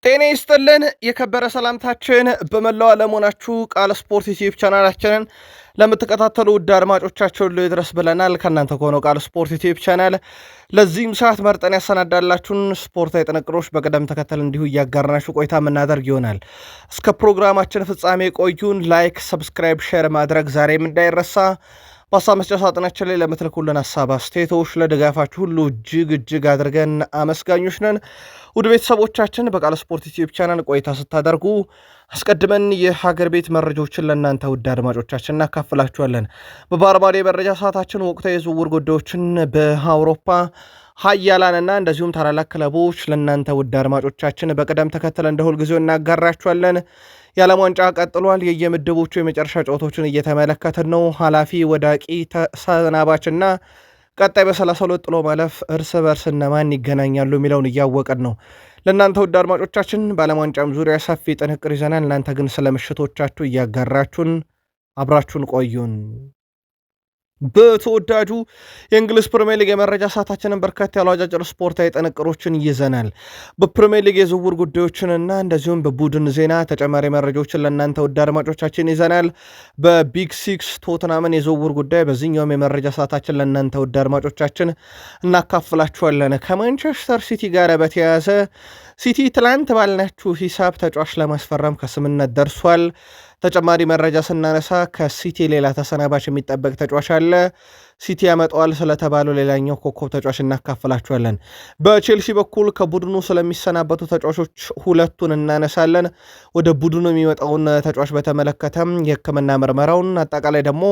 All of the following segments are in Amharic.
ጤና ይስጥልን የከበረ ሰላምታችን በመላው ዓለም ሆናችሁ ቃል ስፖርት ዩቲዩብ ቻናላችንን ለምትከታተሉ ውድ አድማጮቻችን ድረስ ብለናል። ከእናንተ ከሆነው ቃል ስፖርት ዩቲዩብ ቻናል ለዚህም ሰዓት መርጠን ያሰናዳላችሁን ስፖርታዊ ጥንቅሮች በቅደም ተከተል እንዲሁ እያጋርናችሁ ቆይታ የምናደርግ ይሆናል። እስከ ፕሮግራማችን ፍጻሜ ቆዩን። ላይክ፣ ሰብስክራይብ፣ ሼር ማድረግ ዛሬም እንዳይረሳ። በሀሳብ መስጫ ሳጥናችን ላይ ለምትልኩልን ሀሳብ አስተያየቶች ለድጋፋችሁ ሁሉ እጅግ አድርገን አመስጋኞች ነን። ውድ ቤተሰቦቻችን በቃል ስፖርት ዩቲዩብ ቻናል ቆይታ ስታደርጉ አስቀድመን የሀገር ቤት መረጃዎችን ለእናንተ ውድ አድማጮቻችን እናካፍላችኋለን። በባርባዴ መረጃ ሰዓታችን ወቅታዊ የዝውውር ጉዳዮችን በአውሮፓ ሀያላንና እንደዚሁም ታላላቅ ክለቦች ለእናንተ ውድ አድማጮቻችን በቅደም ተከተል እንደ ሁልጊዜው እናጋራችኋለን። የዓለም ዋንጫ ቀጥሏል። የየምድቦቹ የመጨረሻ ጨዋታዎችን እየተመለከትን ነው። ኃላፊ ወዳቂ ተሰናባችና ቀጣይ በ32 ጥሎ ማለፍ እርስ በርስ እነማን ይገናኛሉ የሚለውን እያወቅን ነው። ለእናንተ ውድ አድማጮቻችን በዓለም ዋንጫም ዙሪያ ሰፊ ጥንቅር ይዘናል። እናንተ ግን ስለ ምሽቶቻችሁ እያጋራችሁን አብራችሁን ቆዩን። በተወዳጁ የእንግሊዝ ፕሪሚየር ሊግ የመረጃ ሰዓታችንን በርከት ያሉ አጫጭር ስፖርታዊ ጥንቅሮችን ይዘናል። በፕሪሚየር ሊግ የዝውውር ጉዳዮችንና እንደዚሁም በቡድን ዜና ተጨማሪ መረጃዎችን ለእናንተ ውድ አድማጮቻችን ይዘናል። በቢግ ሲክስ ቶትናምን የዝውውር ጉዳይ በዚህኛውም የመረጃ ሰዓታችን ለእናንተ ውድ አድማጮቻችን እናካፍላችኋለን። ከማንቸስተር ሲቲ ጋር በተያያዘ ሲቲ ትላንት ባልናችሁ ሂሳብ ተጫዋች ለማስፈረም ከስምነት ደርሷል። ተጨማሪ መረጃ ስናነሳ ከሲቲ ሌላ ተሰናባች የሚጠበቅ ተጫዋች አለ። ሲቲ ያመጣዋል ስለተባለው ሌላኛው ኮከብ ተጫዋች እናካፍላችኋለን። በቼልሲ በኩል ከቡድኑ ስለሚሰናበቱ ተጫዋቾች ሁለቱን እናነሳለን። ወደ ቡድኑ የሚመጣውን ተጫዋች በተመለከተም የሕክምና ምርመራውን፣ አጠቃላይ ደግሞ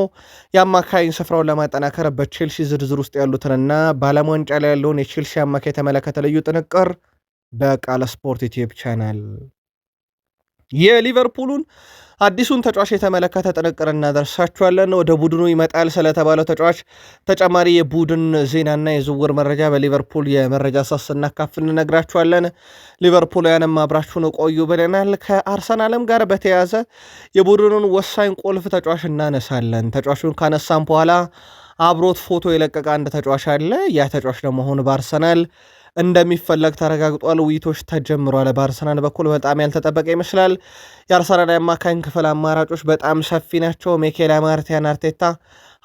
የአማካኝ ስፍራውን ለማጠናከር በቼልሲ ዝርዝር ውስጥ ያሉትንና በዓለም ዋንጫ ላይ ያለውን የቼልሲ አማካኝ የተመለከተ ልዩ ጥንቅር በቃለ ስፖርት ዩቲዩብ ቻናል የሊቨርፑሉን አዲሱን ተጫዋች የተመለከተ ጥንቅር እናደርሳችኋለን። ወደ ቡድኑ ይመጣል ስለተባለው ተጫዋች ተጨማሪ የቡድን ዜናና የዝውውር መረጃ በሊቨርፑል የመረጃ ሳስ እናካፍል እንነግራችኋለን። ሊቨርፑልያንም አብራችሁን ቆዩ ብለናል። ከአርሰናልም ጋር በተያያዘ የቡድኑን ወሳኝ ቁልፍ ተጫዋች እናነሳለን። ተጫዋቹን ካነሳም በኋላ አብሮት ፎቶ የለቀቀ አንድ ተጫዋች አለ። ያ ተጫዋች ደግሞ አሁን በአርሰናል እንደሚፈለግ ተረጋግጧል። ውይይቶች ተጀምሯል። በአርሰናል በኩል በጣም ያልተጠበቀ ይመስላል። የአርሰናል አማካኝ ክፍል አማራጮች በጣም ሰፊ ናቸው። ሚኬል አርቴታ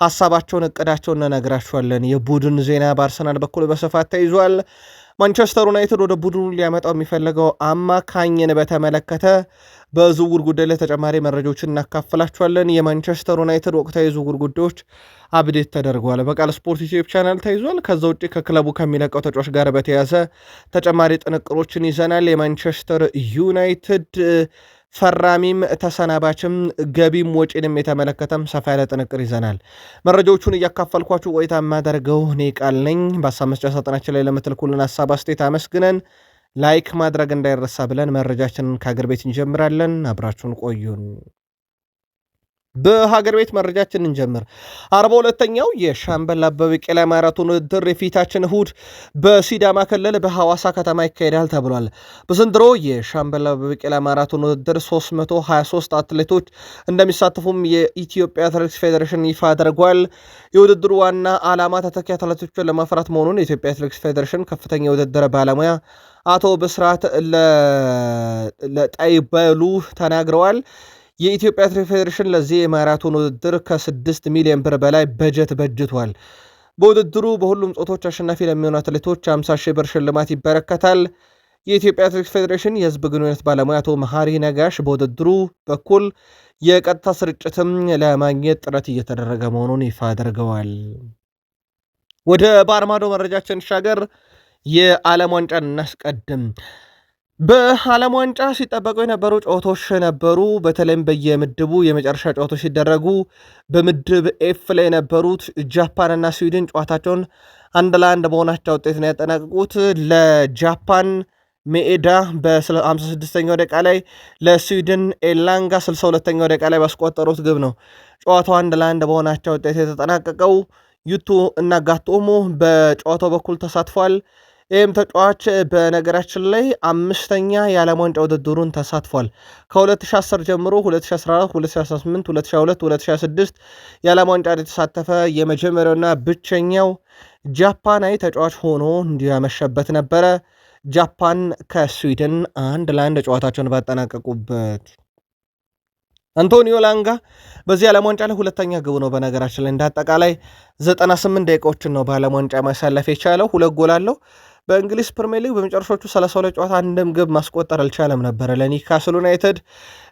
ሀሳባቸውን እቅዳቸውን እንነግራችኋለን። የቡድን ዜና በአርሰናል በኩል በስፋት ተይዟል። ማንቸስተር ዩናይትድ ወደ ቡድኑ ሊያመጣው የሚፈልገው አማካኝን በተመለከተ በዝውውር ጉዳይ ላይ ተጨማሪ መረጃዎችን እናካፍላችኋለን። የማንቸስተር ዩናይትድ ወቅታዊ የዝውውር ጉዳዮች አብዴት ተደርገዋል። በቃል ስፖርት ዩቲዩብ ቻናል ተይዟል። ከዛ ውጭ ከክለቡ ከሚለቀው ተጫዋች ጋር በተያያዘ ተጨማሪ ጥንቅሮችን ይዘናል። የማንቸስተር ዩናይትድ ፈራሚም ተሰናባችም ገቢም ወጪንም የተመለከተም ሰፋ ያለ ጥንቅር ይዘናል። መረጃዎቹን እያካፈልኳችሁ ቆይታ የማደርገው እኔ ቃል ነኝ። በሀሳብ መስጫ ሳጥናችን ላይ ለምትልኩልን ሀሳብ አስተያየት አመስግነን ላይክ ማድረግ እንዳይረሳ ብለን መረጃችንን ከሀገር ቤት እንጀምራለን። አብራችሁን ቆዩን። በሀገር ቤት መረጃችን እንጀምር። 42ኛው የሻምበል አበበ ቢቂላ ማራቶን ውድድር የፊታችን እሁድ በሲዳማ ክልል በሐዋሳ ከተማ ይካሄዳል ተብሏል። በዘንድሮ የሻምበል አበበ ቢቂላ ማራቶን ውድድር 323 አትሌቶች እንደሚሳተፉም የኢትዮጵያ አትሌቲክስ ፌዴሬሽን ይፋ አድርጓል። የውድድሩ ዋና ዓላማ ተተኪ አትሌቶችን ለማፍራት መሆኑን የኢትዮጵያ አትሌቲክስ ፌዴሬሽን ከፍተኛ የውድድር ባለሙያ አቶ ብስራት ለጠይበሉ ተናግረዋል። የኢትዮጵያ አትሌቲክስ ፌዴሬሽን ለዚህ የማራቶን ውድድር ከ6 ሚሊዮን ብር በላይ በጀት በጅቷል። በውድድሩ በሁሉም ጾቶች አሸናፊ ለሚሆኑ አትሌቶች 50 ሺህ ብር ሽልማት ይበረከታል። የኢትዮጵያ አትሌቲክስ ፌዴሬሽን የህዝብ ግንኙነት ባለሙያ አቶ መሐሪ ነጋሽ በውድድሩ በኩል የቀጥታ ስርጭትም ለማግኘት ጥረት እየተደረገ መሆኑን ይፋ አድርገዋል። ወደ ባህር ማዶ መረጃችን ሻገር የዓለም ዋንጫን እናስቀድም። በዓለም ዋንጫ ሲጠበቁ የነበሩ ጨዋታዎች ነበሩ። በተለይም በየምድቡ የመጨረሻ ጨዋታዎች ሲደረጉ በምድብ ኤፍ ላይ የነበሩት ጃፓንና ስዊድን ጨዋታቸውን 1-1 በሆናቸው ውጤት ነው ያጠናቀቁት። ለጃፓን ሜኤዳ በ56ኛው ደቂቃ ላይ፣ ለስዊድን ኤላንጋ 62ኛው ደቂቃ ላይ ባስቆጠሩት ግብ ነው ጨዋታው 1-1 በሆናቸው ውጤት የተጠናቀቀው። ዩቱ እና ጋቶሞ በጨዋታው በኩል ተሳትፏል። ይህም ተጫዋች በነገራችን ላይ 5ኛ የዓለም ዋንጫ ውድድሩን ተሳትፏል። ከ2010 ጀምሮ 2014፣ 2018፣ 2022፣ 2026 የዓለም ዋንጫ የተሳተፈ የመጀመሪያውና ብቸኛው ጃፓናዊ ተጫዋች ሆኖ እንዲያመሸበት ነበረ። ጃፓን ከስዊድን 1-1 ጨዋታቸውን ባጠናቀቁበት አንቶኒዮ ላንጋ በዚህ ዓለም ዋንጫ ላይ ሁለተኛ ግቡ ነው። በነገራችን ላይ እንዳጠቃላይ 98 ደቂቃዎችን ነው በዓለም ዋንጫ ማሳለፍ የቻለው። 2 ጎል አለው። በእንግሊዝ ፕሪሚየር ሊግ በመጨረሻዎቹ 32 ጨዋታ አንድም ግብ ማስቆጠር አልቻለም ነበረ ለኒውካስል ዩናይትድ።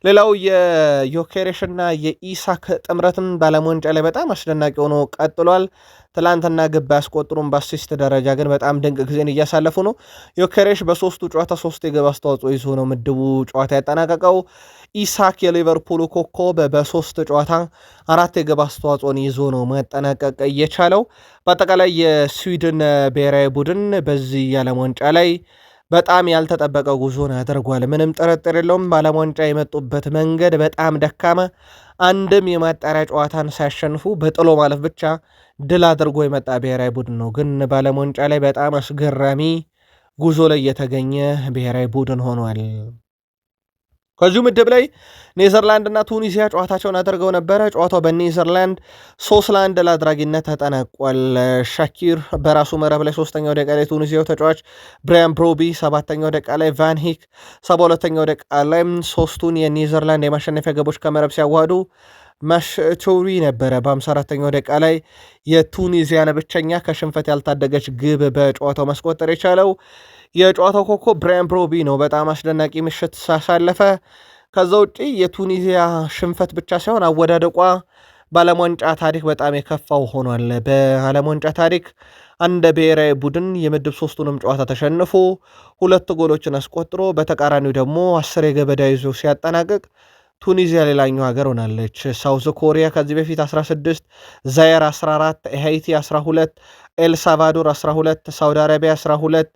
ሌላው የዮኬሬሽና የኢሳክ ጥምረትም በዓለም ዋንጫ ላይ በጣም አስደናቂ ሆኖ ቀጥሏል። ትላንትና ግብ ያስቆጥሩም በአሲስት ደረጃ ግን በጣም ድንቅ ጊዜን እያሳለፉ ነው። ዮኬሬሽ በሶስቱ ጨዋታ 3 የግብ አስተዋጽኦ ይዞ ነው ምድቡ ጨዋታ ያጠናቀቀው። ኢሳክ የሊቨርፑሉ ኮከብ በ3 ጨዋታ 4 የግብ አስተዋጽኦን ይዞ ነው ማጠናቀቅ እየቻለው። በአጠቃላይ የስዊድን ብሔራዊ ቡድን በዚህ የዓለም ዋንጫ ላይ በጣም ያልተጠበቀ ጉዞን ያደርጓል። ምንም ጥርጥር የለውም። በዓለም ዋንጫ የመጡበት መንገድ በጣም ደካማ፣ አንድም የማጣሪያ ጨዋታን ሳያሸንፉ በጥሎ ማለፍ ብቻ ድል አድርጎ የመጣ ብሔራዊ ቡድን ነው። ግን በዓለም ዋንጫ ላይ በጣም አስገራሚ ጉዞ ላይ የተገኘ ብሔራዊ ቡድን ሆኗል። ከዚሁ ምድብ ላይ ኔዘርላንድ እና ቱኒዚያ ጨዋታቸውን አድርገው ነበረ። ጨዋታው በኔዘርላንድ 3-1 ለአድራጊነት ተጠናቋል። ሻኪር በራሱ መረብ ላይ 3ኛው ደቂቃ ላይ ቱኒዚያው ተጫዋች ብራያን ብሮቢ 7ኛው ደቂቃ ላይ ቫን ሂክ 72ኛው ደቂቃ ላይ ሶስቱን የኔዘርላንድ የማሸነፊያ ግቦች ከመረብ ሲያዋህዱ ማሽቶሪ ነበረ በ54ኛው ደቂቃ ላይ የቱኒዚያን ብቸኛ ከሽንፈት ያልታደገች ግብ በጨዋታው ማስቆጠር የቻለው። የጨዋታው ኮከብ ብራያን ብሮቢ ነው። በጣም አስደናቂ ምሽት ሳሳለፈ። ከዛ ውጪ የቱኒዚያ ሽንፈት ብቻ ሳይሆን አወዳደቋ በዓለም ዋንጫ ታሪክ በጣም የከፋው ሆኗል። በዓለም ዋንጫ ታሪክ አንድ ብሔራዊ ቡድን የምድብ 3ቱንም ጨዋታ ተሸንፎ 2 ጎሎችን አስቆጥሮ በተቃራኒው ደግሞ 10 የግብ ዕዳ ይዞ ሲያጠናቅቅ ቱኒዚያ ሌላኛው ሀገር ሆናለች። ሳውዝ ኮሪያ ከዚህ በፊት 16፣ ዛየር 14፣ ሃይቲ 12፣ ኤልሳልቫዶር 12፣ ሳውዲ አረቢያ 12፣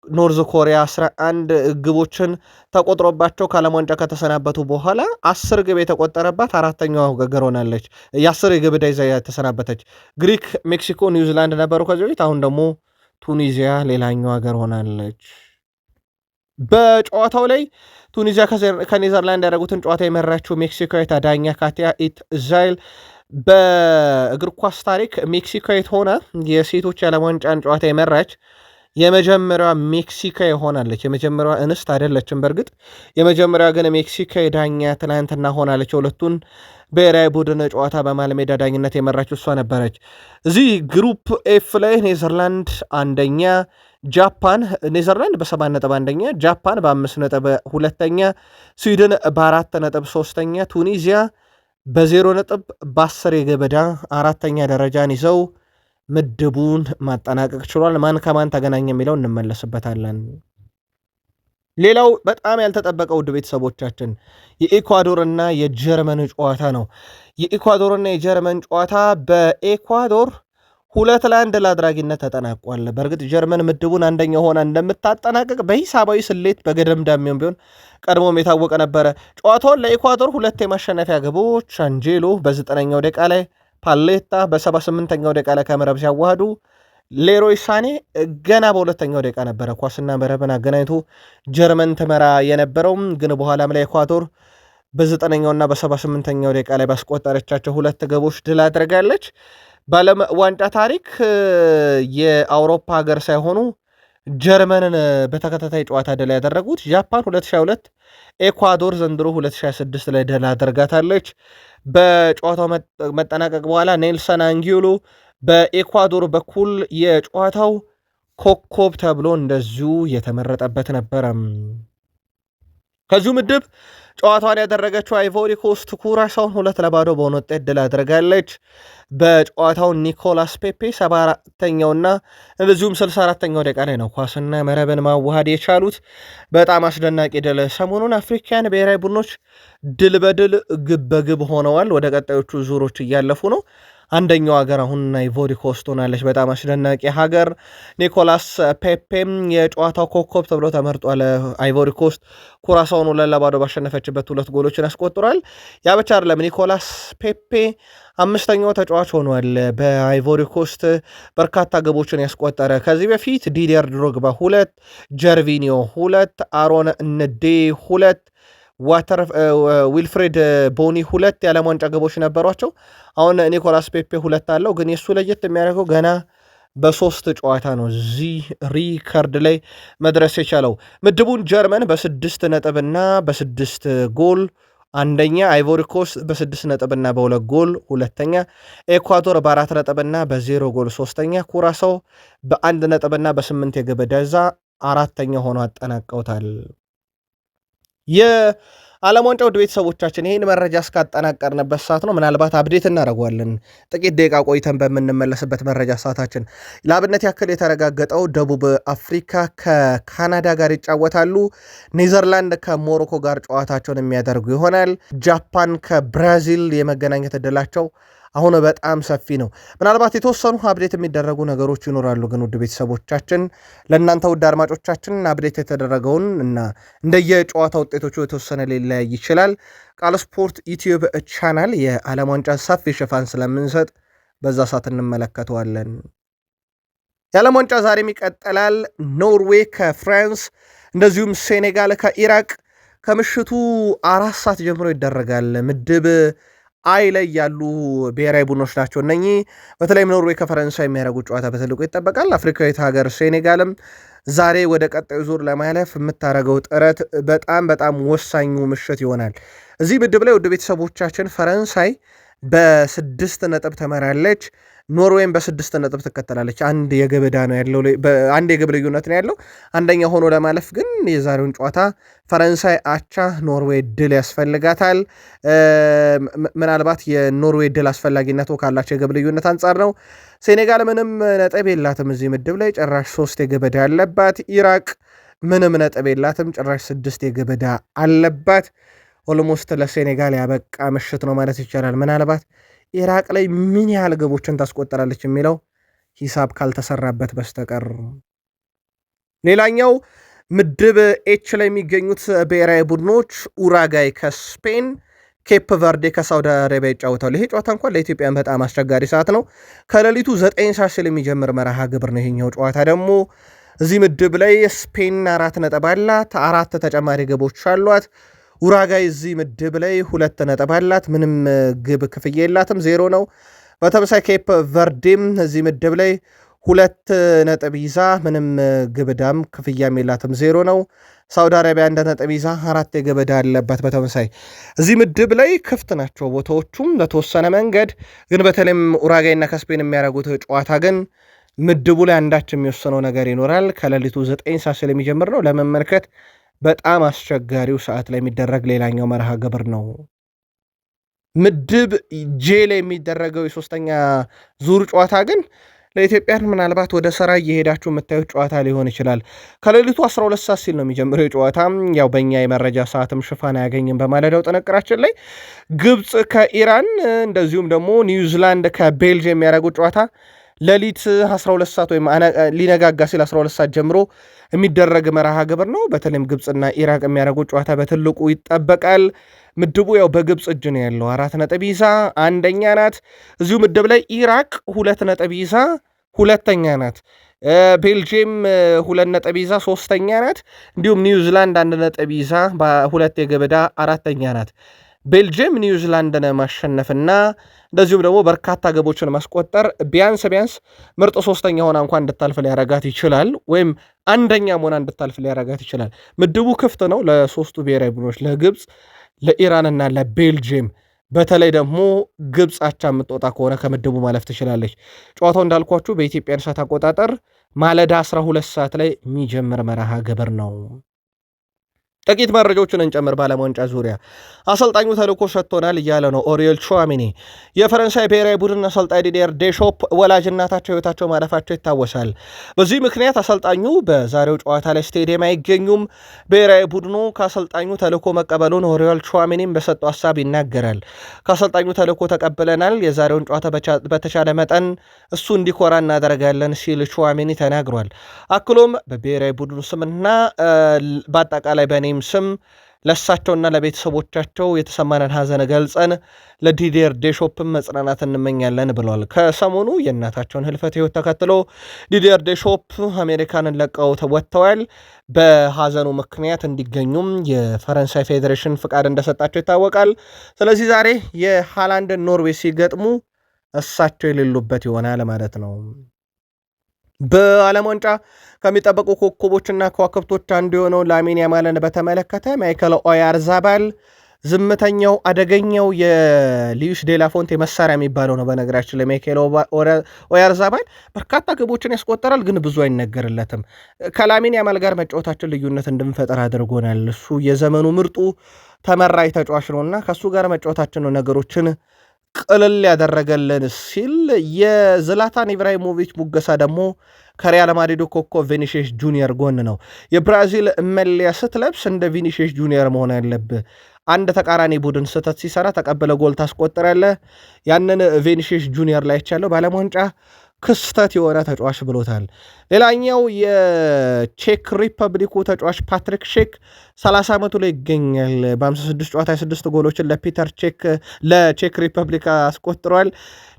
ኖርዝ ኮሪያ 11 ግቦችን ተቆጥሮባቸው ከዓለም ዋንጫ ከተሰናበቱ በኋላ 10 ግብ የተቆጠረባት አራተኛዋ ሀገር ሆናለች። የ10 የግብ ዕዳ ይዛ የተሰናበተች። ግሪክ፣ ሜክሲኮ፣ ኒውዚላንድ ነበሩ ከዚህ በፊት። አሁን ደግሞ ቱኒዚያ ሌላኛው ሀገር ሆናለች። በጨዋታው ላይ ቱኒዚያ ከኔዘርላንድ ያደረጉትን ጨዋታ የመራችው ሜክሲካዊት ዳኛ ካቲያ ኢትዛይል በእግር ኳስ ታሪክ ሜክሲካዊት ሆና የሴቶች የዓለም ዋንጫን ጨዋታ የመራች የመጀመሪያዋ ሜክሲካዊ ሆናለች። የመጀመሪያዋ እንስት አይደለችም። በእርግጥ የመጀመሪያዋ ግን ሜክሲካዊ ዳኛ ትናንትና ሆናለች። ሁለቱን ብሔራዊ ቡድን ጨዋታ በማለሜዳ ዳኝነት የመራችው እሷ ነበረች። እዚህ ግሩፕ ኤፍ ላይ ኔዘርላንድ አንደኛ፣ ጃፓን ኔዘርላንድ በ7 ነጥብ አንደኛ፣ ጃፓን በ5 ነጥብ ሁለተኛ፣ ስዊድን በ4 ነጥብ ሶስተኛ፣ ቱኒዚያ በ0 ነጥብ በ10 የግብ ዕዳ አራተኛ ደረጃን ይዘው ምድቡን ማጠናቀቅ ችሏል። ማን ከማን ተገናኘ የሚለው እንመለስበታለን። ሌላው በጣም ያልተጠበቀ ውድ ቤተሰቦቻችን የኢኳዶርና የጀርመን ጨዋታ ነው። የኢኳዶርና የጀርመን ጨዋታ በኤኳዶር 2-1 ለአድራጊነት ተጠናቋል። በእርግጥ ጀርመን ምድቡን አንደኛ ሆና እንደምታጠናቀቅ በሂሳባዊ ስሌት በገደምዳሜውም ቢሆን ቀድሞም የታወቀ ነበረ። ጨዋታውን ለኢኳዶር 2 የማሸነፊያ ግቦች አንጄሎ በ9ኛው ደቂቃ ላይ፣ ፓሌታ በ78ኛው ደቂቃ ላይ ከመረብ ሲያዋህዱ፣ ሌሮይ ሳኔ ገና በሁለተኛው ደቂቃ ነበረ ኳስና መረብን አገናኝቶ ጀርመን ትመራ የነበረውም። ግን በኋላም ላይ ኢኳዶር በ9ኛውና በ78ኛው ደቂቃ ላይ ባስቆጠረቻቸው 2 ግቦች ድል አድርጋለች። በዓለም ዋንጫ ታሪክ የአውሮፓ ሀገር ሳይሆኑ ጀርመንን በተከታታይ ጨዋታ ድል ያደረጉት ጃፓን 2022፣ ኤኳዶር ዘንድሮ 2026 ላይ ድል አድርጋታለች። በጨዋታው መጠናቀቅ በኋላ ኔልሰን አንጊሎ በኤኳዶር በኩል የጨዋታው ኮከብ ተብሎ እንደዚሁ የተመረጠበት ነበረ። ከዚሁ ምድብ ጨዋታዋን ያደረገችው አይቮሪ ኮስት ኩራሳውን 2-0 በሆነ ውጤት ድል አድርጋለች። በጨዋታው ኒኮላስ ፔፔ 74ኛውና እንደዚሁም 64ኛው ደቂቃ ላይ ነው ኳስና መረብን ማዋሃድ የቻሉት። በጣም አስደናቂ ድል። ሰሞኑን አፍሪካን ብሔራዊ ቡድኖች ድል በድል ግብ በግብ ሆነዋል። ወደ ቀጣዮቹ ዙሮች እያለፉ ነው። አንደኛው ሀገር አሁን አይቮሪ ኮስት ሆናለች። በጣም አስደናቂ ሀገር። ኒኮላስ ፔፔም የጨዋታው ኮከብ ተብሎ ተመርጧል። አይቮሪ ኮስት ኩራሳውን 2-0 ባሸነፈችበት 2 ጎሎችን ያስቆጥሯል። ያ ብቻ አይደለም፣ ኒኮላስ ፔፔ 5ኛው ተጫዋች ሆኗል በአይቮሪ ኮስት በርካታ ግቦችን ያስቆጠረ። ከዚህ በፊት ዲዲየር ድሮግባ 2፣ ጀርቪኒዮ 2፣ አሮን ንዴ 2፣ ዊልፍሬድ ቦኒ 2 የዓለም ዋንጫ ግቦች ነበሯቸው። አሁን ኒኮላስ ፔፔ 2 አለው። ግን የእሱ ለየት የሚያደርገው ገና በ3 ጨዋታ ነው እዚህ ሪከርድ ላይ መድረስ የቻለው። ምድቡን ጀርመን በ6 ነጥብና በ6 ጎል አንደኛ፣ አይቮሪ ኮስት በ6 ነጥብና በ2 ጎል ሁለተኛ፣ ኤኳዶር በ4 ነጥብና በ0 ጎል ሶስተኛ፣ ኩራሳው በ1 ነጥብና በ8 የግብ ዕዳ አራተኛ ሆኖ አጠናቀውታል። የዓለም ዋንጫ ውድ ቤተሰቦቻችን ይህን መረጃ እስካጠናቀርንበት ሰዓት ነው። ምናልባት አብዴት እናደርገዋለን ጥቂት ደቂቃ ቆይተን በምንመለስበት መረጃ ሰዓታችን። ለአብነት ያክል የተረጋገጠው ደቡብ አፍሪካ ከካናዳ ጋር ይጫወታሉ። ኔዘርላንድ ከሞሮኮ ጋር ጨዋታቸውን የሚያደርጉ ይሆናል። ጃፓን ከብራዚል የመገናኘት ዕድላቸው አሁን በጣም ሰፊ ነው። ምናልባት የተወሰኑ አብዴት የሚደረጉ ነገሮች ይኖራሉ። ግን ውድ ቤተሰቦቻችን ለእናንተ ውድ አድማጮቻችን አብዴት የተደረገውን እና እንደየጨዋታ ውጤቶቹ የተወሰነ ሊለያይ ይችላል። ቃል ስፖርት ዩቲዩብ ቻናል የዓለም ዋንጫ ሰፊ ሽፋን ስለምንሰጥ በዛ ሰዓት እንመለከተዋለን። የዓለም ዋንጫ ዛሬም ይቀጥላል። ኖርዌይ ከፍራንስ እንደዚሁም ሴኔጋል ከኢራቅ ከምሽቱ 4 ሰዓት ጀምሮ ይደረጋል። ምድብ አይ ላይ ያሉ ብሔራዊ ቡድኖች ናቸው እነኚህ። በተለይም ኖርዌይ ከፈረንሳይ የሚያደርጉት ጨዋታ በትልቁ ይጠበቃል። አፍሪካዊት ሀገር ሴኔጋልም ዛሬ ወደ ቀጣዩ ዙር ለማለፍ የምታደርገው ጥረት በጣም ወሳኙ ምሽት ይሆናል። እዚህ ምድብ ላይ ውድ ቤተሰቦቻችን ፈረንሳይ በ6 ነጥብ ተመራለች። ኖርዌይም በ6 ነጥብ ትከተላለች። አንድ የግብ ዕዳ ነው ያለው፣ አንድ የግብ ልዩነት ነው ያለው። አንደኛ ሆኖ ለማለፍ ግን የዛሬውን ጨዋታ ፈረንሳይ አቻ፣ ኖርዌይ ድል ያስፈልጋታል። ምናልባት የኖርዌይ ድል አስፈላጊነቱ ካላቸው የግብ ልዩነት አንጻር ነው። ሴኔጋል ምንም ነጥብ የላትም እዚህ ምድብ ላይ ጭራሽ 3 የግብ ዕዳ አለባት። ኢራቅ ምንም ነጥብ የላትም ጭራሽ 6 የግብ ዕዳ አለባት። ኦልሞስት ለሴኔጋል ያበቃ ምሽት ነው ማለት ይቻላል። ምናልባት ኢራቅ ላይ ምን ያህል ግቦችን ታስቆጠራለች የሚለው ሂሳብ ካልተሰራበት በስተቀር። ሌላኛው ምድብ ኤች ላይ የሚገኙት ብሔራዊ ቡድኖች ኡራጋይ ከስፔን፣ ኬፕ ቨርዴ ከሳውዲ አረቢያ ይጫወታሉ። ይሄ ጨዋታ እንኳን ለኢትዮጵያን በጣም አስቸጋሪ ሰዓት ነው። ከሌሊቱ 9 ሰዓት ሲል የሚጀምር መርሃ ግብር ነው። ይሄኛው ጨዋታ ደግሞ እዚህ ምድብ ላይ ስፔን 4 ነጥብ አላት፣ 4 ተጨማሪ ግቦች አሏት። ኡራጋይ እዚህ ምድብ ላይ 2 ነጥብ አላት፣ ምንም ግብ ክፍያ የላትም፣ 0 ነው። በተመሳይ ኬፕ ቨርዴም እዚህ ምድብ ላይ 2 ነጥብ ይዛ ምንም ግብ ዕዳም ክፍያም የላትም፣ 0 ነው። ሳውዲ አረቢያ 1 ነጥብ ይዛ 4 የግብ ዕዳ አለባት። በተመሳይ እዚህ ምድብ ላይ ክፍት ናቸው ቦታዎቹም ለተወሰነ መንገድ። ግን በተለይም ኡራጋይና ከስፔን የሚያደርጉት ጨዋታ ግን ምድቡ ላይ አንዳች የሚወሰነው ነገር ይኖራል። ከሌሊቱ 9 ሰዓት ስለሚጀምር ነው ለመመልከት በጣም አስቸጋሪው ሰዓት ላይ የሚደረግ ሌላኛው መርሃ ግብር ነው። ምድብ ጄ ላይ የሚደረገው የሶስተኛ ዙር ጨዋታ ግን ለኢትዮጵያን ምናልባት ወደ ሰራ እየሄዳችሁ የምታዩት ጨዋታ ሊሆን ይችላል። ከሌሊቱ 12 ሰዓት ሲል ነው የሚጀምረው የጨዋታ ያው በእኛ የመረጃ ሰዓትም ሽፋን አያገኝም። በማለዳው ጥንቅራችን ላይ ግብፅ ከኢራን እንደዚሁም ደግሞ ኒውዚላንድ ከቤልጅየም የሚያደርጉት ጨዋታ ሌሊት 12 ሰዓት ወይም ሊነጋጋ ሲል 12 ሰዓት ጀምሮ የሚደረግ መርሃ ግብር ነው። በተለይም ግብፅና ኢራቅ የሚያደርጉት ጨዋታ በትልቁ ይጠበቃል። ምድቡ ያው በግብፅ እጅ ነው ያለው። 4 ነጥብ ይዛ አንደኛ ናት። እዚሁ ምድብ ላይ ኢራቅ 2 ነጥብ ይዛ ሁለተኛ ናት። ቤልጅየም 2 ነጥብ ይዛ ሶስተኛ ናት። እንዲሁም ኒውዚላንድ 1 ነጥብ ይዛ በ2 የግብ ዕዳ አራተኛ ናት። ቤልጅየም ኒውዚላንድን ማሸነፍና እንደዚሁም ደግሞ በርካታ ግቦችን ማስቆጠር ቢያንስ ምርጥ ሶስተኛ ሆና እንኳን እንድታልፍ ሊያረጋት ይችላል፣ ወይም አንደኛ ሆና እንድታልፍ ሊያረጋት ይችላል። ምድቡ ክፍት ነው ለሶስቱ ብሔራዊ ቡድኖች ለግብፅ፣ ለኢራንና ለቤልጅየም። በተለይ ደግሞ ግብፅ አቻ የምትወጣ ከሆነ ከምድቡ ማለፍ ትችላለች። ጨዋታው እንዳልኳችሁ በኢትዮጵያን ሰዓት አቆጣጠር ማለዳ 12 ሰዓት ላይ የሚጀምር መርሃ ግብር ነው። ጥቂት መረጃዎችን እንጨምር። በዓለም ዋንጫ ዙሪያ አሰልጣኙ ተልዕኮ ሰጥቶናል እያለ ነው ኦሪየል ቹዋሜኒ። የፈረንሳይ ብሔራዊ ቡድን አሰልጣኝ ዲዲየር ዴሾፕ ወላጅ እናታቸው ሕይወታቸው ማለፋቸው ይታወሳል። በዚህ ምክንያት አሰልጣኙ በዛሬው ጨዋታ ላይ ስቴዲየም አይገኙም። ብሔራዊ ቡድኑ ከአሰልጣኙ ተልዕኮ መቀበሉን ኦሪየል ቹዋሜኒም በሰጠው ሀሳብ ይናገራል። ከአሰልጣኙ ተልዕኮ ተቀብለናል፣ የዛሬውን ጨዋታ በተቻለ መጠን እሱ እንዲኮራ እናደርጋለን ሲል ቹዋሜኒ ተናግሯል። አክሎም በብሔራዊ ቡድኑ ስምና በአጠቃላይ በኔም ስም ለእሳቸውና ለቤተሰቦቻቸው የተሰማንን ሐዘን ገልጸን ለዲዲየር ዴሾፕም መጽናናት እንመኛለን ብለዋል። ከሰሞኑ የእናታቸውን ህልፈት ህይወት ተከትሎ ዲዲየር ዴሾፕ አሜሪካንን ለቀው ወጥተዋል። በሐዘኑ ምክንያት እንዲገኙም የፈረንሳይ ፌዴሬሽን ፍቃድ እንደሰጣቸው ይታወቃል። ስለዚህ ዛሬ የሃላንድን ኖርዌይ ሲገጥሙ እሳቸው የሌሉበት ይሆናል ማለት ነው። በዓለም ዋንጫ ከሚጠበቁ ኮከቦችና ከዋክብቶች አንዱ የሆነው ላሚን ያማልን በተመለከተ ማይከል ኦያርዛባል ዝምተኛው አደገኛው የሉዊስ ዴላፎንቴ መሳሪያ የሚባለው ነው። በነገራችን ላይ ማይከል ኦያርዛባል በርካታ ግቦችን ያስቆጠራል፣ ግን ብዙ አይነገርለትም። ከላሚን ያማል ጋር መጫወታችን ልዩነት እንድንፈጠር አድርጎናል። እሱ የዘመኑ ምርጡ ተመራጭ ተጫዋች ነውና ከእሱ ጋር መጫወታችን ነው ነገሮችን ቅልል ያደረገልን ሲል የዝላታን ኢብራሂሞቪች ሙገሳ ደግሞ ከሪያል ማድሪዱ ኮከብ ቪኒሺየስ ጁኒየር ጎን ነው። የብራዚል መለያ ስትለብስ እንደ ቪኒሺየስ ጁኒየር መሆን ያለብህ። አንድ ተቃራኒ ቡድን ስህተት ሲሰራ ተቀበለ ጎል ታስቆጥራለህ። ያንን ቪኒሺየስ ጁኒየር ላይ ይቻለው በዓለም ዋንጫ ክስተት የሆነ ተጫዋች ብሎታል። ሌላኛው የቼክ ሪፐብሊኩ ተጫዋች ፓትሪክ ሼክ 30 ዓመቱ ላይ ይገኛል። በ56 ጨዋታ 26 ጎሎችን ለቼክ ሪፐብሊክ አስቆጥሯል።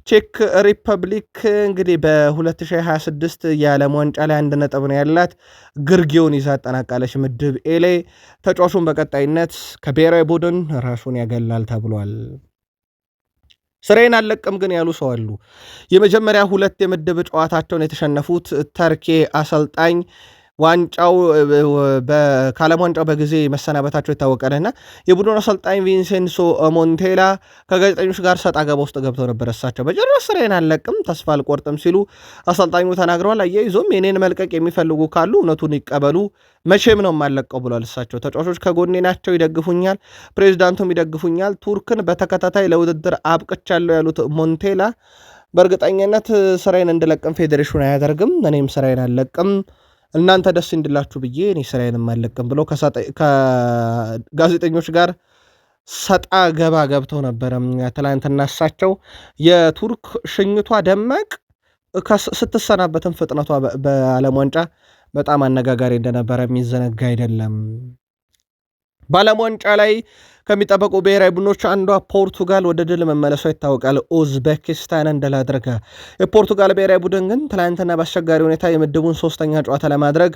ቼክ ሪፐብሊክ እንግዲህ በ2026 የዓለም ዋንጫ ላይ 1 ነጥብ ነው ያላት። ግርጌውን ይዛ አጠናቃለች ምድብ ኤ ላይ። ተጫዋቹን በቀጣይነት ከብሔራዊ ቡድን ራሱን ያገላል ተብሏል። ስራዬን አልለቅም ግን ያሉ ሰው አሉ። የመጀመሪያ 2 የምድብ ጨዋታቸውን የተሸነፉት ተርኬ አሰልጣኝ ከዓለም ዋንጫው በጊዜ መሰናበታቸው ይታወቃልና የቡድኑ አሰልጣኝ ቪንሴንሶ ሞንቴላ ከጋዜጠኞች ጋር ሰጣ ገባ ውስጥ ገብተው ነበር። እሳቸው በጭራሽ ስራዬን አልለቅም፣ ተስፋ አልቆርጥም ሲሉ አሰልጣኙ ተናግረዋል። አያይዞም የኔን መልቀቅ የሚፈልጉ ካሉ እውነቱን ይቀበሉ፣ መቼም ነው የማለቀው ብሏል። እሳቸው ተጫዋቾች ከጎኔ ናቸው፣ ይደግፉኛል፣ ፕሬዚዳንቱም ይደግፉኛል፣ ቱርክን በተከታታይ ለውድድር አብቅቻለሁ ያሉት ሞንቴላ በእርግጠኝነት ስራዬን እንድለቅም ፌዴሬሽኑ አያደርግም፣ እኔም ስራዬን አልለቅም እናንተ ደስ እንድላችሁ ብዬ እኔ ስራዬንም አልለቅም ብለው ከጋዜጠኞች ጋር ሰጣ ገባ ገብተው ነበረ ትላንትና። እሳቸው የቱርክ ሽኝቷ ደማቅ ስትሰናበትም ፍጥነቷ በዓለም ዋንጫ በጣም አነጋጋሪ እንደነበረ የሚዘነጋ አይደለም። በዓለም ዋንጫ ላይ ከሚጠበቁ ብሔራዊ ቡድኖች አንዷ ፖርቱጋል ወደ ድል መመለሷ ይታወቃል። ኡዝቤኪስታንን ድል አድርጋ። የፖርቱጋል ብሔራዊ ቡድን ግን ትላንትና በአስቸጋሪ ሁኔታ የምድቡን 3ኛ ጨዋታ ለማድረግ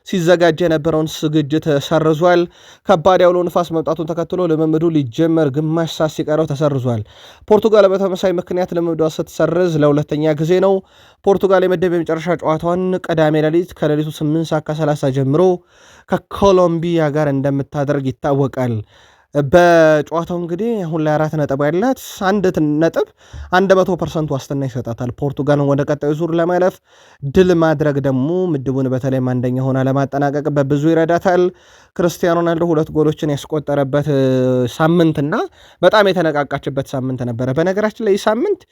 ሲዘጋጅ የነበረውን ዝግጅት ሰርዟል። ከባድ ያውሎ ንፋስ መምጣቱን ተከትሎ ልምምዱ ሊጀመር ግማሽ ሰዓት ሲቀረው ተሰርዟል። ፖርቱጋል በተመሳይ ምክንያት ልምምዷ ስትሰርዝ ለሁለተኛ ጊዜ ነው። ፖርቱጋል የምድብ የመጨረሻ ጨዋታዋን ቅዳሜ ሌሊት ከሌሊቱ 8 ሰዓት ከ30 ጀምሮ ከኮሎምቢያ ጋር እንደምታደርግ ይታወቃል። በጨዋታው እንግዲህ አሁን ላይ 4 ነጥብ ያላት 1 ነጥብ 100% ዋስትና ይሰጣታል። ፖርቱጋልን ወደ ቀጣዩ ዙር ለማለፍ ድል ማድረግ ደግሞ ምድቡን በተለይም አንደኛ ሆና ለማጠናቀቅ በብዙ ይረዳታል። ክርስቲያኖ ሮናልዶ 2 ጎሎችን ያስቆጠረበት ሳምንትና በጣም የተነቃቃችበት ሳምንት ነበረ። በነገራችን ላይ ሳምንት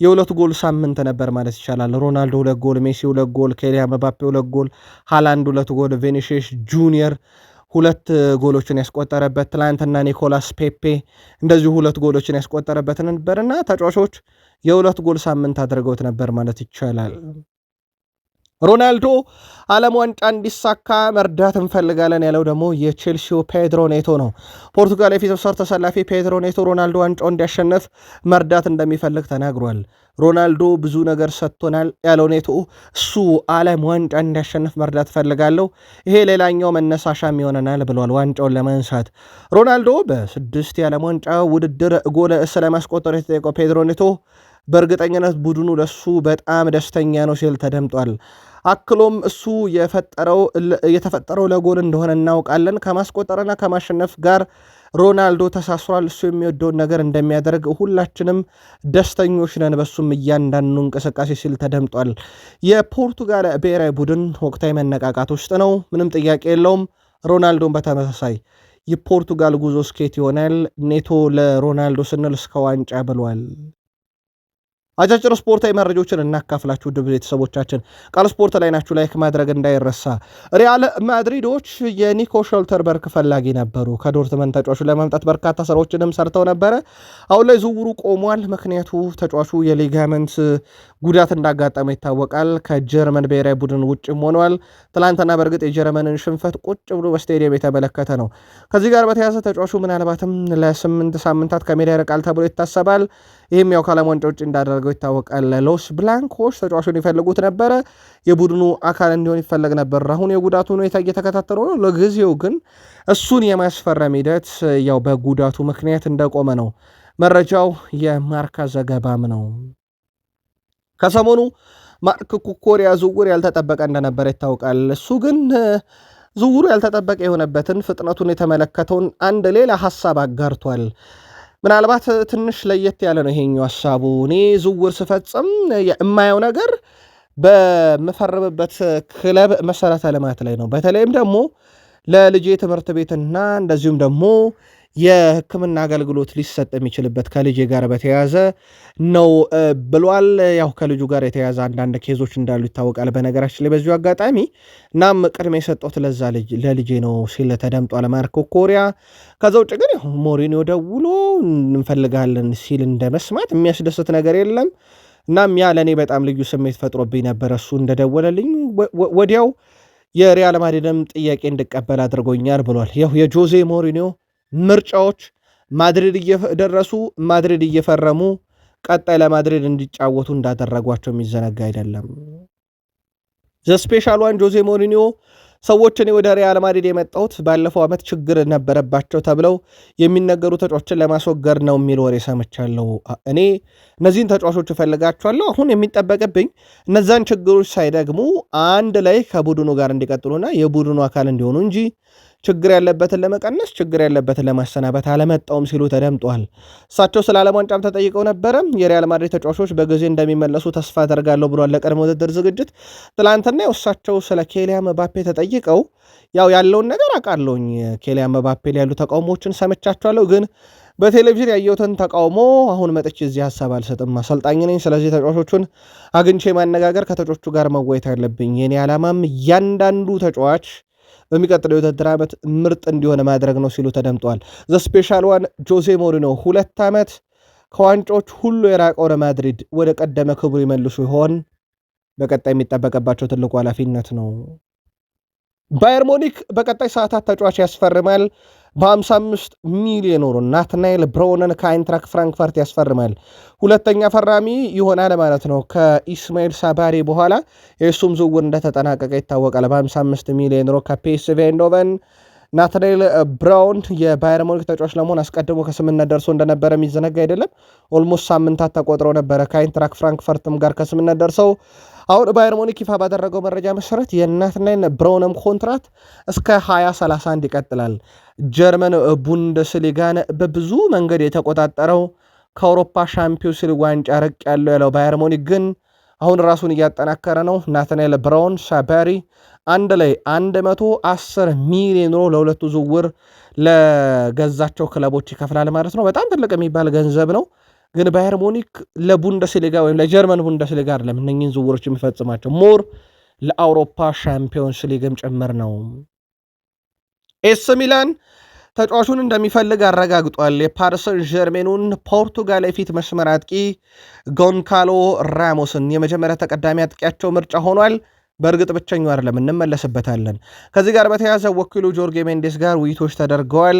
የ2 ጎል ሳምንት ነበር ማለት ይቻላል። ሮናልዶ 2 ጎል፣ ሜሲ 2 ጎል፣ ኬሊያን ምባፔ 2 ጎል፣ ሃላንድ 2 ጎል፣ ቪኒሺየስ ጁኒየር 2 ጎሎችን ያስቆጠረበት፣ ትላንትና ኒኮላስ ፔፔ እንደዚሁ 2 ጎሎችን ያስቆጠረበት ነበርና ተጫዋቾች የ2 ጎል ሳምንት አድርገውት ነበር ማለት ይቻላል። ሮናልዶ ዓለም ዋንጫ እንዲሳካ መርዳት እንፈልጋለን ያለው ደግሞ የቼልሲው ፔድሮ ኔቶ ነው። ፖርቱጋል የፊት መስመር ተሰላፊ ፔድሮ ኔቶ ሮናልዶ ዋንጫው እንዲያሸንፍ መርዳት እንደሚፈልግ ተናግሯል። ሮናልዶ ብዙ ነገር ሰጥቶናል ያለው ኔቶ እሱ ዓለም ዋንጫ እንዲያሸንፍ መርዳት ፈልጋለሁ፣ ይሄ ሌላኛው መነሳሻም ይሆነናል ብሏል። ዋንጫውን ለማንሳት ሮናልዶ በ6 የዓለም ዋንጫ ውድድር ጎል ስለማስቆጠር የተጠየቀው ፔድሮ ኔቶ በእርግጠኝነት ቡድኑ ለሱ በጣም ደስተኛ ነው ሲል ተደምጧል። አክሎም እሱ የተፈጠረው ለጎል እንደሆነ እናውቃለን፣ ከማስቆጠርና ከማሸነፍ ጋር ሮናልዶ ተሳስሯል፣ እሱ የሚወደውን ነገር እንደሚያደርግ ሁላችንም ደስተኞች ነን በሱም እያንዳንዱ እንቅስቃሴ ሲል ተደምጧል። የፖርቱጋል ብሔራዊ ቡድን ወቅታዊ መነቃቃት ውስጥ ነው፣ ምንም ጥያቄ የለውም። ሮናልዶን በተመሳሳይ የፖርቱጋል ጉዞ ስኬት ይሆናል። ኔቶ ለሮናልዶ ስንል እስከ ዋንጫ ብሏል። አጫጭር ስፖርታዊ መረጃዎችን እናካፍላችሁ ውድ ቤተሰቦቻችን። ቃል ስፖርት ላይ ናችሁ፣ ላይክ ማድረግ እንዳይረሳ። ሪያል ማድሪዶች የኒኮ ሾልተርበርግ ፈላጊ ነበሩ። ከዶርትመንድ ተጫዋቹ ለማምጣት በርካታ ስራዎችንም ሰርተው ነበረ። አሁን ላይ ዝውውሩ ቆሟል። ምክንያቱ ተጫዋቹ የሊጋመንት ጉዳት እንዳጋጠመ ይታወቃል። ከጀርመን ብሔራዊ ቡድን ውጭም ሆኗል። ትላንትና በእርግጥ የጀርመንን ሽንፈት ቁጭ ብሎ በስቴዲየም የተመለከተ ነው። ከዚህ ጋር በተያያዘ ተጫዋቹ ምናልባትም ለ8 ሳምንታት ከሜዳ ይርቃል ተብሎ ይታሰባል። ይህም ያው ከዓለም ዋንጫ ውጭ እንዳደረገው ይታወቃል። ሎስ ብላንኮች ተጫዋቹን ይፈልጉት ነበረ፣ የቡድኑ አካል እንዲሆን ይፈለግ ነበር። አሁን የጉዳቱ ሁኔታ እየተከታተለው ነው። ለጊዜው ግን እሱን የማስፈረም ሂደት ያው በጉዳቱ ምክንያት እንደቆመ ነው መረጃው። የማርካ ዘገባም ነው። ከሰሞኑ ማርክ ኩኮሪያ ዝውውር ያልተጠበቀ እንደነበረ ይታወቃል። እሱ ግን ዝውውሩ ያልተጠበቀ የሆነበትን ፍጥነቱን የተመለከተውን አንድ ሌላ ሐሳብ አጋርቷል። ምናልባት ትንሽ ለየት ያለ ነው ይሄኛው ሐሳቡ። እኔ ዝውውር ስፈጽም የማየው ነገር በምፈርምበት ክለብ መሰረተ ልማት ላይ ነው። በተለይም ደግሞ ለልጄ ትምህርት ቤትና እንደዚሁም ደግሞ የሕክምና አገልግሎት ሊሰጥ የሚችልበት ከልጄ ጋር በተያያዘ ነው ብሏል። ያው ከልጁ ጋር የተያያዘ አንዳንድ ኬዞች እንዳሉ ይታወቃል በነገራችን ላይ በዚሁ አጋጣሚ። እናም ቅድሜ የሰጠሁት ለዛ ለልጄ ነው ሲል ተደምጧል ማርክ ኩኮሪያ። ከዛ ውጭ ግን ያው ሞሪኒዮ ደውሎ እንፈልጋለን ሲል እንደ መስማት የሚያስደስት ነገር የለም። እናም ያ ለእኔ በጣም ልዩ ስሜት ፈጥሮብኝ ነበር እሱ እንደደወለልኝ ወዲያው የሪያል ማድሪድም ጥያቄ እንድቀበል አድርጎኛል ብሏል። ያው የጆዜ ሞሪኒዮ ምርጫዎች ማድሪድ እየደረሱ ማድሪድ እየፈረሙ ቀጣይ ለማድሪድ እንዲጫወቱ እንዳደረጓቸው የሚዘነጋ አይደለም። ዘስፔሻል ዋን ጆዜ ሞሪኒዮ ሰዎች እኔ ወደ ሪያል ማድሪድ የመጣሁት ባለፈው ዓመት ችግር ነበረባቸው ተብለው የሚነገሩ ተጫዋቾችን ለማስወገድ ነው የሚል ወሬ ሰምቻለሁ። እኔ እነዚህን ተጫዋቾች እፈልጋቸዋለሁ። አሁን የሚጠበቅብኝ እነዛን ችግሮች ሳይደግሙ አንድ ላይ ከቡድኑ ጋር እንዲቀጥሉና የቡድኑ አካል እንዲሆኑ እንጂ ችግር ያለበትን ለመቀነስ ችግር ያለበትን ለማሰናበት አለመጣውም ሲሉ ተደምጧል። እሳቸው ስለ ዓለም ዋንጫም ተጠይቀው ነበረ። የሪያል ማድሪድ ተጫዋቾች በጊዜ እንደሚመለሱ ተስፋ አደርጋለሁ ብሏል ለቀድሞ ውድድር ዝግጅት። ትላንትና እሳቸው ስለ ኬሊያን መባፔ ተጠይቀው ያው ያለውን ነገር አውቃለሁኝ፣ ኬሊያን መባፔ ላይ ያሉ ተቃውሞችን ሰምቻቸዋለሁ፣ ግን በቴሌቪዥን ያየሁትን ተቃውሞ አሁን መጥቼ እዚህ ሀሳብ አልሰጥም። አሰልጣኝ ነኝ። ስለዚህ ተጫዋቾቹን አግኝቼ ማነጋገር፣ ከተጫዋቾቹ ጋር መወያየት አለብኝ። የኔ ዓላማም እያንዳንዱ ተጫዋች በሚቀጥለው የውድድር ዓመት ምርጥ እንዲሆነ ማድረግ ነው ሲሉ ተደምጠዋል። ዘ ስፔሻል ዋን ጆዜ ሞሪኒዮ 2 ዓመት ከዋንጫዎች ሁሉ የራቀው ማድሪድ ወደ ቀደመ ክብሩ ይመልሱ ይሆን? በቀጣይ የሚጠበቅባቸው ትልቁ ኃላፊነት ነው። ባየር ሙኒክ በቀጣይ ሰዓታት ተጫዋች ያስፈርማል። በ55 ሚሊዮን ዩሮ ናትናኤል ብራውንን ከአይንትራክ ፍራንክፈርት ያስፈርማል። ሁለተኛ ፈራሚ ይሆናል ማለት ነው ከኢስማኤል ሳባሪ በኋላ። የእሱም ዝውውር እንደተጠናቀቀ ይታወቃል። በ55 ሚሊዮን ዩሮ ከፒኤስቪ አይንድሆቨን ናትናኤል ብራውን የባየር ሙኒክ ተጫዋች ለመሆን አስቀድሞ ከስምነት ደርሶ እንደነበረ የሚዘነጋ አይደለም። ኦልሞስት ሳምንታት ተቆጥረው ነበረ ከአይንትራክ ፍራንክፈርትም ጋር ከስምነት ደርሰው። አሁን ባየር ሙኒክ ይፋ ባደረገው መረጃ መሰረት የናትናኤል ብራውንም ኮንትራት እስከ 2031 ይቀጥላል። ጀርመን ቡንደስሊጋን በብዙ መንገድ የተቆጣጠረው ከአውሮፓ ሻምፒዮንስ ሊግ ዋንጫ ርቅ ያለው ባየር ሙኒክ ግን አሁን ራሱን እያጠናከረ ነው። ናትናኤል ብራውን፣ ሳባሪ አንድ ላይ 110 ሚሊዮን ዩሮ ለሁለቱ ዝውውር ለገዛቸው ክለቦች ይከፍላል ማለት ነው። በጣም ትልቅ የሚባል ገንዘብ ነው። ግን ባየር ሙኒክ ለቡንደስሊጋ ወይም ለጀርመን ቡንደስሊጋ አይደለም እነኝህን ዝውውሮች የሚፈጽማቸው ሞር ለአውሮፓ ሻምፒዮንስ ሊግም ጭምር ነው። ኤስ ሚላን ተጫዋቹን እንደሚፈልግ አረጋግጧል። የፓሪሰን ጀርሜኑን ፖርቱጋል የፊት መስመር አጥቂ ጎንካሎ ራሞስን የመጀመሪያ ተቀዳሚ አጥቂያቸው ምርጫ ሆኗል። በእርግጥ ብቸኛው አይደለም፣ እንመለስበታለን። ከዚህ ጋር በተያያዘ ወኪሉ ጆርጌ ሜንዴስ ጋር ውይይቶች ተደርገዋል።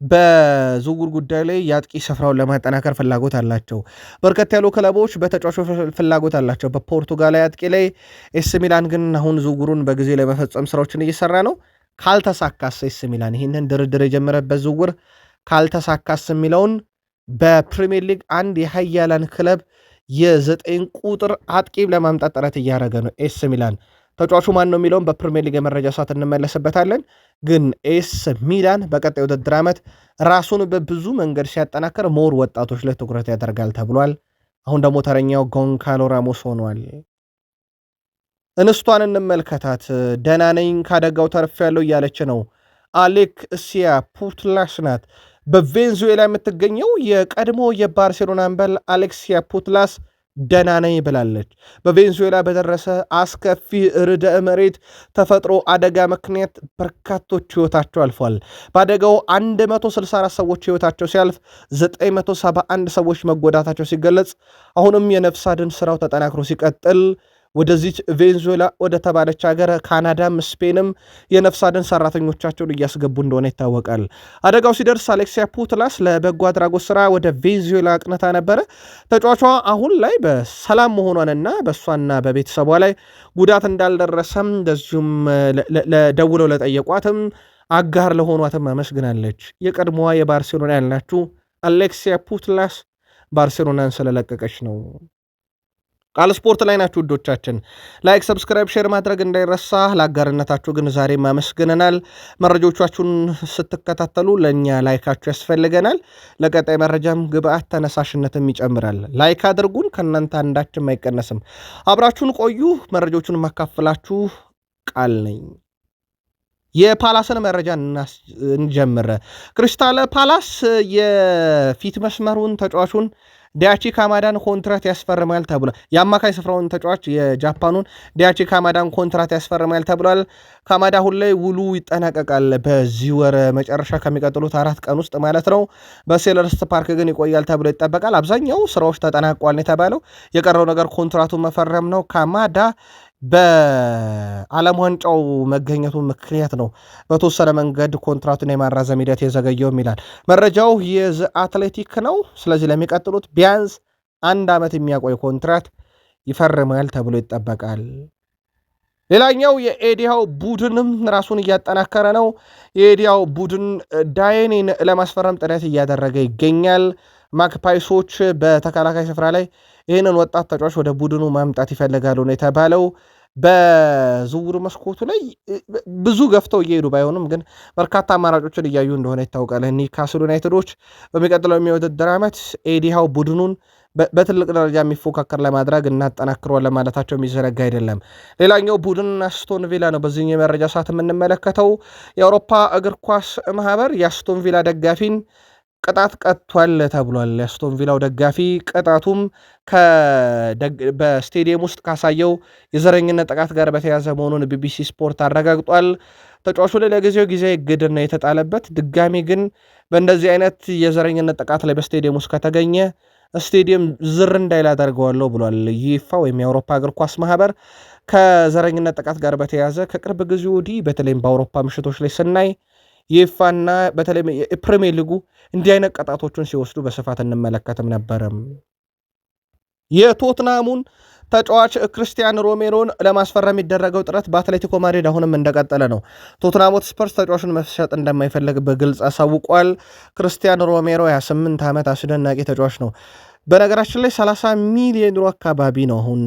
በዝውውር ጉዳይ ላይ የአጥቂ ስፍራውን ለማጠናከር ፍላጎት አላቸው። በርከት ያሉ ክለቦች በተጫዋቹ ፍላጎት አላቸው በፖርቱጋላዊ አጥቂ ላይ። ኤስ ሚላን ግን አሁን ዝውውሩን በጊዜ ላይ መፈጸም ስራዎችን እየሰራ ነው። ካልተሳካስ ኤስ ሚላን ይህንን ድርድር የጀመረበት ዝውውር ካልተሳካስ የሚለውን በፕሪሚየር ሊግ አንድ የሀያላን ክለብ የ9 ቁጥር አጥቂ ለማምጣት ጥረት እያደረገ ነው ኤስ ሚላን። ተጫዋቹ ማን ነው የሚለውን በፕሪሚየር ሊግ የመረጃ ሰዓት እንመለስበታለን። ግን ኤስ ሚላን በቀጣይ ውድድር ዓመት ራሱን በብዙ መንገድ ሲያጠናከር ሞር ወጣቶች ላይ ትኩረት ያደርጋል ተብሏል። አሁን ደግሞ ተረኛው ጎንካሎ ራሞስ ሆኗል። እንስቷን እንመልከታት። ደህና ነኝ ካደጋው ተርፍ ያለው እያለች ነው። አሌክሲያ ፑትላስ ናት። በቬንዙዌላ የምትገኘው የቀድሞ የባርሴሎና አምበል አሌክሲያ ፑትላስ ደህና ነኝ ብላለች። በቬንዙዌላ በደረሰ አስከፊ ርዕደ መሬት ተፈጥሮ አደጋ ምክንያት በርካቶች ሕይወታቸው አልፏል። በአደጋው 164 ሰዎች ሕይወታቸው ሲያልፍ 971 ሰዎች መጎዳታቸው ሲገለጽ፣ አሁንም የነፍስ አድን ስራው ተጠናክሮ ሲቀጥል ወደዚች ቬንዙዌላ ወደ ተባለች ሀገር ካናዳም ስፔንም የነፍስ አድን ሰራተኞቻቸውን እያስገቡ እንደሆነ ይታወቃል። አደጋው ሲደርስ አሌክሲያ ፑትላስ ለበጎ አድራጎት ስራ ወደ ቬንዙዌላ አቅንታ ነበረ። ተጫዋቿ አሁን ላይ በሰላም መሆኗንና በእሷና በቤተሰቧ ላይ ጉዳት እንዳልደረሰም እንደዚሁም ደውለው ለጠየቋትም አጋር ለሆኗትም አመስግናለች። የቀድሞዋ የባርሴሎና ያልናችሁ አሌክሲያ ፑትላስ ባርሴሎናን ስለለቀቀች ነው። ቃል ስፖርት ላይ ናችሁ ውዶቻችን። ላይክ፣ ሰብስክራይብ፣ ሼር ማድረግ እንዳይረሳ። ለአጋርነታችሁ ግን ዛሬ ማመስግነናል። መረጃዎቻችሁን ስትከታተሉ ለእኛ ላይካችሁ ያስፈልገናል። ለቀጣይ መረጃም ግብአት ተነሳሽነትም ይጨምራል። ላይክ አድርጉን፣ ከእናንተ አንዳችም አይቀነስም። አብራችሁን ቆዩ። መረጃዎቹን ማካፍላችሁ ቃል ነኝ። የፓላስን መረጃ እንጀምር። ክሪስታል ፓላስ የፊት መስመሩን ተጫዋቹን ዲያቺ ካማዳን ኮንትራት ያስፈርማል ተብሏል። የአማካይ ስፍራውን ተጫዋች የጃፓኑን ዲያቺ ካማዳን ኮንትራት ያስፈርማል ተብሏል። ካማዳ አሁን ላይ ውሉ ይጠናቀቃል በዚህ ወር መጨረሻ ከሚቀጥሉት 4 ቀን ውስጥ ማለት ነው። በሴለርስት ፓርክ ግን ይቆያል ተብሎ ይጠበቃል። አብዛኛው ስራዎች ተጠናቋል የተባለው የቀረው ነገር ኮንትራቱን መፈረም ነው። ካማዳ በዓለም ዋንጫው መገኘቱ ምክንያት ነው በተወሰነ መንገድ ኮንትራቱን የማራዘም ሂደት የዘገየውም ይላል መረጃው። የዘ አትሌቲክ ነው። ስለዚህ ለሚቀጥሉት ቢያንስ 1 ዓመት የሚያቆይ ኮንትራት ይፈርማል ተብሎ ይጠበቃል። ሌላኛው የኤዲያው ቡድንም ራሱን እያጠናከረ ነው። የኤዲያው ቡድን ዳይኔን ለማስፈረም ጥረት እያደረገ ይገኛል። ማክፓይሶች በተከላካይ ስፍራ ላይ ይህንን ወጣት ተጫዋች ወደ ቡድኑ ማምጣት ይፈልጋሉ ነው የተባለው። በዝውውር መስኮቱ ላይ ብዙ ገፍተው እየሄዱ ባይሆኑም ግን በርካታ አማራጮችን እያዩ እንደሆነ ይታወቃል። ኒውካስል ዩናይትዶች በሚቀጥለው የውድድር ዓመት ኤዲሃው ቡድኑን በትልቅ ደረጃ የሚፎካከር ለማድረግ እናጠናክረዋለን ማለታቸው የሚዘነጋ አይደለም። ሌላኛው ቡድን አስቶን ቪላ ነው። በዚህ የመረጃ ሰዓት የምንመለከተው የአውሮፓ እግር ኳስ ማህበር የአስቶን ቪላ ደጋፊን ቅጣት ቀጥቷል ተብሏል። የአስቶን ቪላው ደጋፊ ቅጣቱም በስቴዲየም ውስጥ ካሳየው የዘረኝነት ጥቃት ጋር በተያያዘ መሆኑን ቢቢሲ ስፖርት አረጋግጧል። ተጫዋቹ ላይ ለጊዜው ጊዜ እግድ ነው የተጣለበት። ድጋሚ ግን በእንደዚህ አይነት የዘረኝነት ጥቃት ላይ በስቴዲየም ውስጥ ከተገኘ ስቴዲየም ዝር እንዳይል አደርገዋለሁ ብሏል። ይፋ ወይም የአውሮፓ እግር ኳስ ማህበር ከዘረኝነት ጥቃት ጋር በተያያዘ ከቅርብ ጊዜ ወዲህ በተለይም በአውሮፓ ምሽቶች ላይ ስናይ ይፋና በተለይ የፕሪሚየር ሊጉ እንዲህ አይነት ቅጣቶችን ሲወስዱ በስፋት እንመለከትም ነበርም። የቶትናሙን ተጫዋች ክርስቲያን ሮሜሮን ለማስፈረም የሚደረገው ጥረት በአትሌቲኮ ማድሪድ አሁንም እንደቀጠለ ነው። ቶትናም ሆትስፐርስ ተጫዋቹን መሸጥ እንደማይፈልግ በግልጽ አሳውቋል። ክርስቲያን ሮሜሮ 28 ዓመት አስደናቂ ተጫዋች ነው። በነገራችን ላይ 30 ሚሊዮን ዩሮ አካባቢ ነው አሁን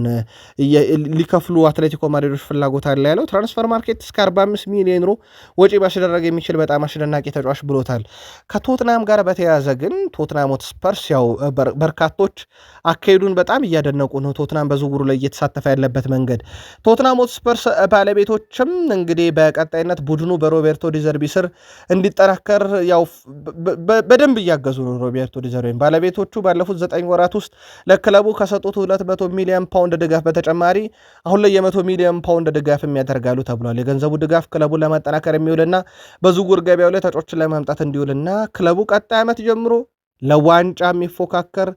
ሊከፍሉ አትሌቲኮ ማድሪዶች ፍላጎት አለ ያለው። ትራንስፈር ማርኬት እስከ 45 ሚሊዮን ዩሮ ወጪ ማስደረግ የሚችል በጣም አስደናቂ ተጫዋች ብሎታል። ከቶትናም ጋር በተያያዘ ግን ቶትናም ሆትስፐርስ ያው በርካቶች አካሄዱን በጣም እያደነቁ ነው። ቶትናም በዝውውሩ ላይ እየተሳተፈ ያለበት መንገድ ቶትናም ሆትስፐርስ ባለቤቶችም እንግዲህ በቀጣይነት ቡድኑ በሮቤርቶ ዲዘርቢ ስር እንዲጠናከር ያው በደንብ እያገዙ ነው። ሮቤርቶ ዲዘርቢ ባለቤቶቹ ባለፉት 9 ወራት ውስጥ ለክለቡ ከሰጡት 200 ሚሊዮን ፓውንድ ድጋፍ በተጨማሪ አሁን ላይ የ100 ሚሊዮን ፓውንድ ድጋፍ የሚያደርጋሉ ተብሏል። የገንዘቡ ድጋፍ ክለቡን ለማጠናከር የሚውልና በዝውውር ገበያው ላይ ተጫዋቾችን ለማምጣት እንዲውልና ክለቡ ቀጣይ ዓመት ጀምሮ ለዋንጫ የሚፎካከር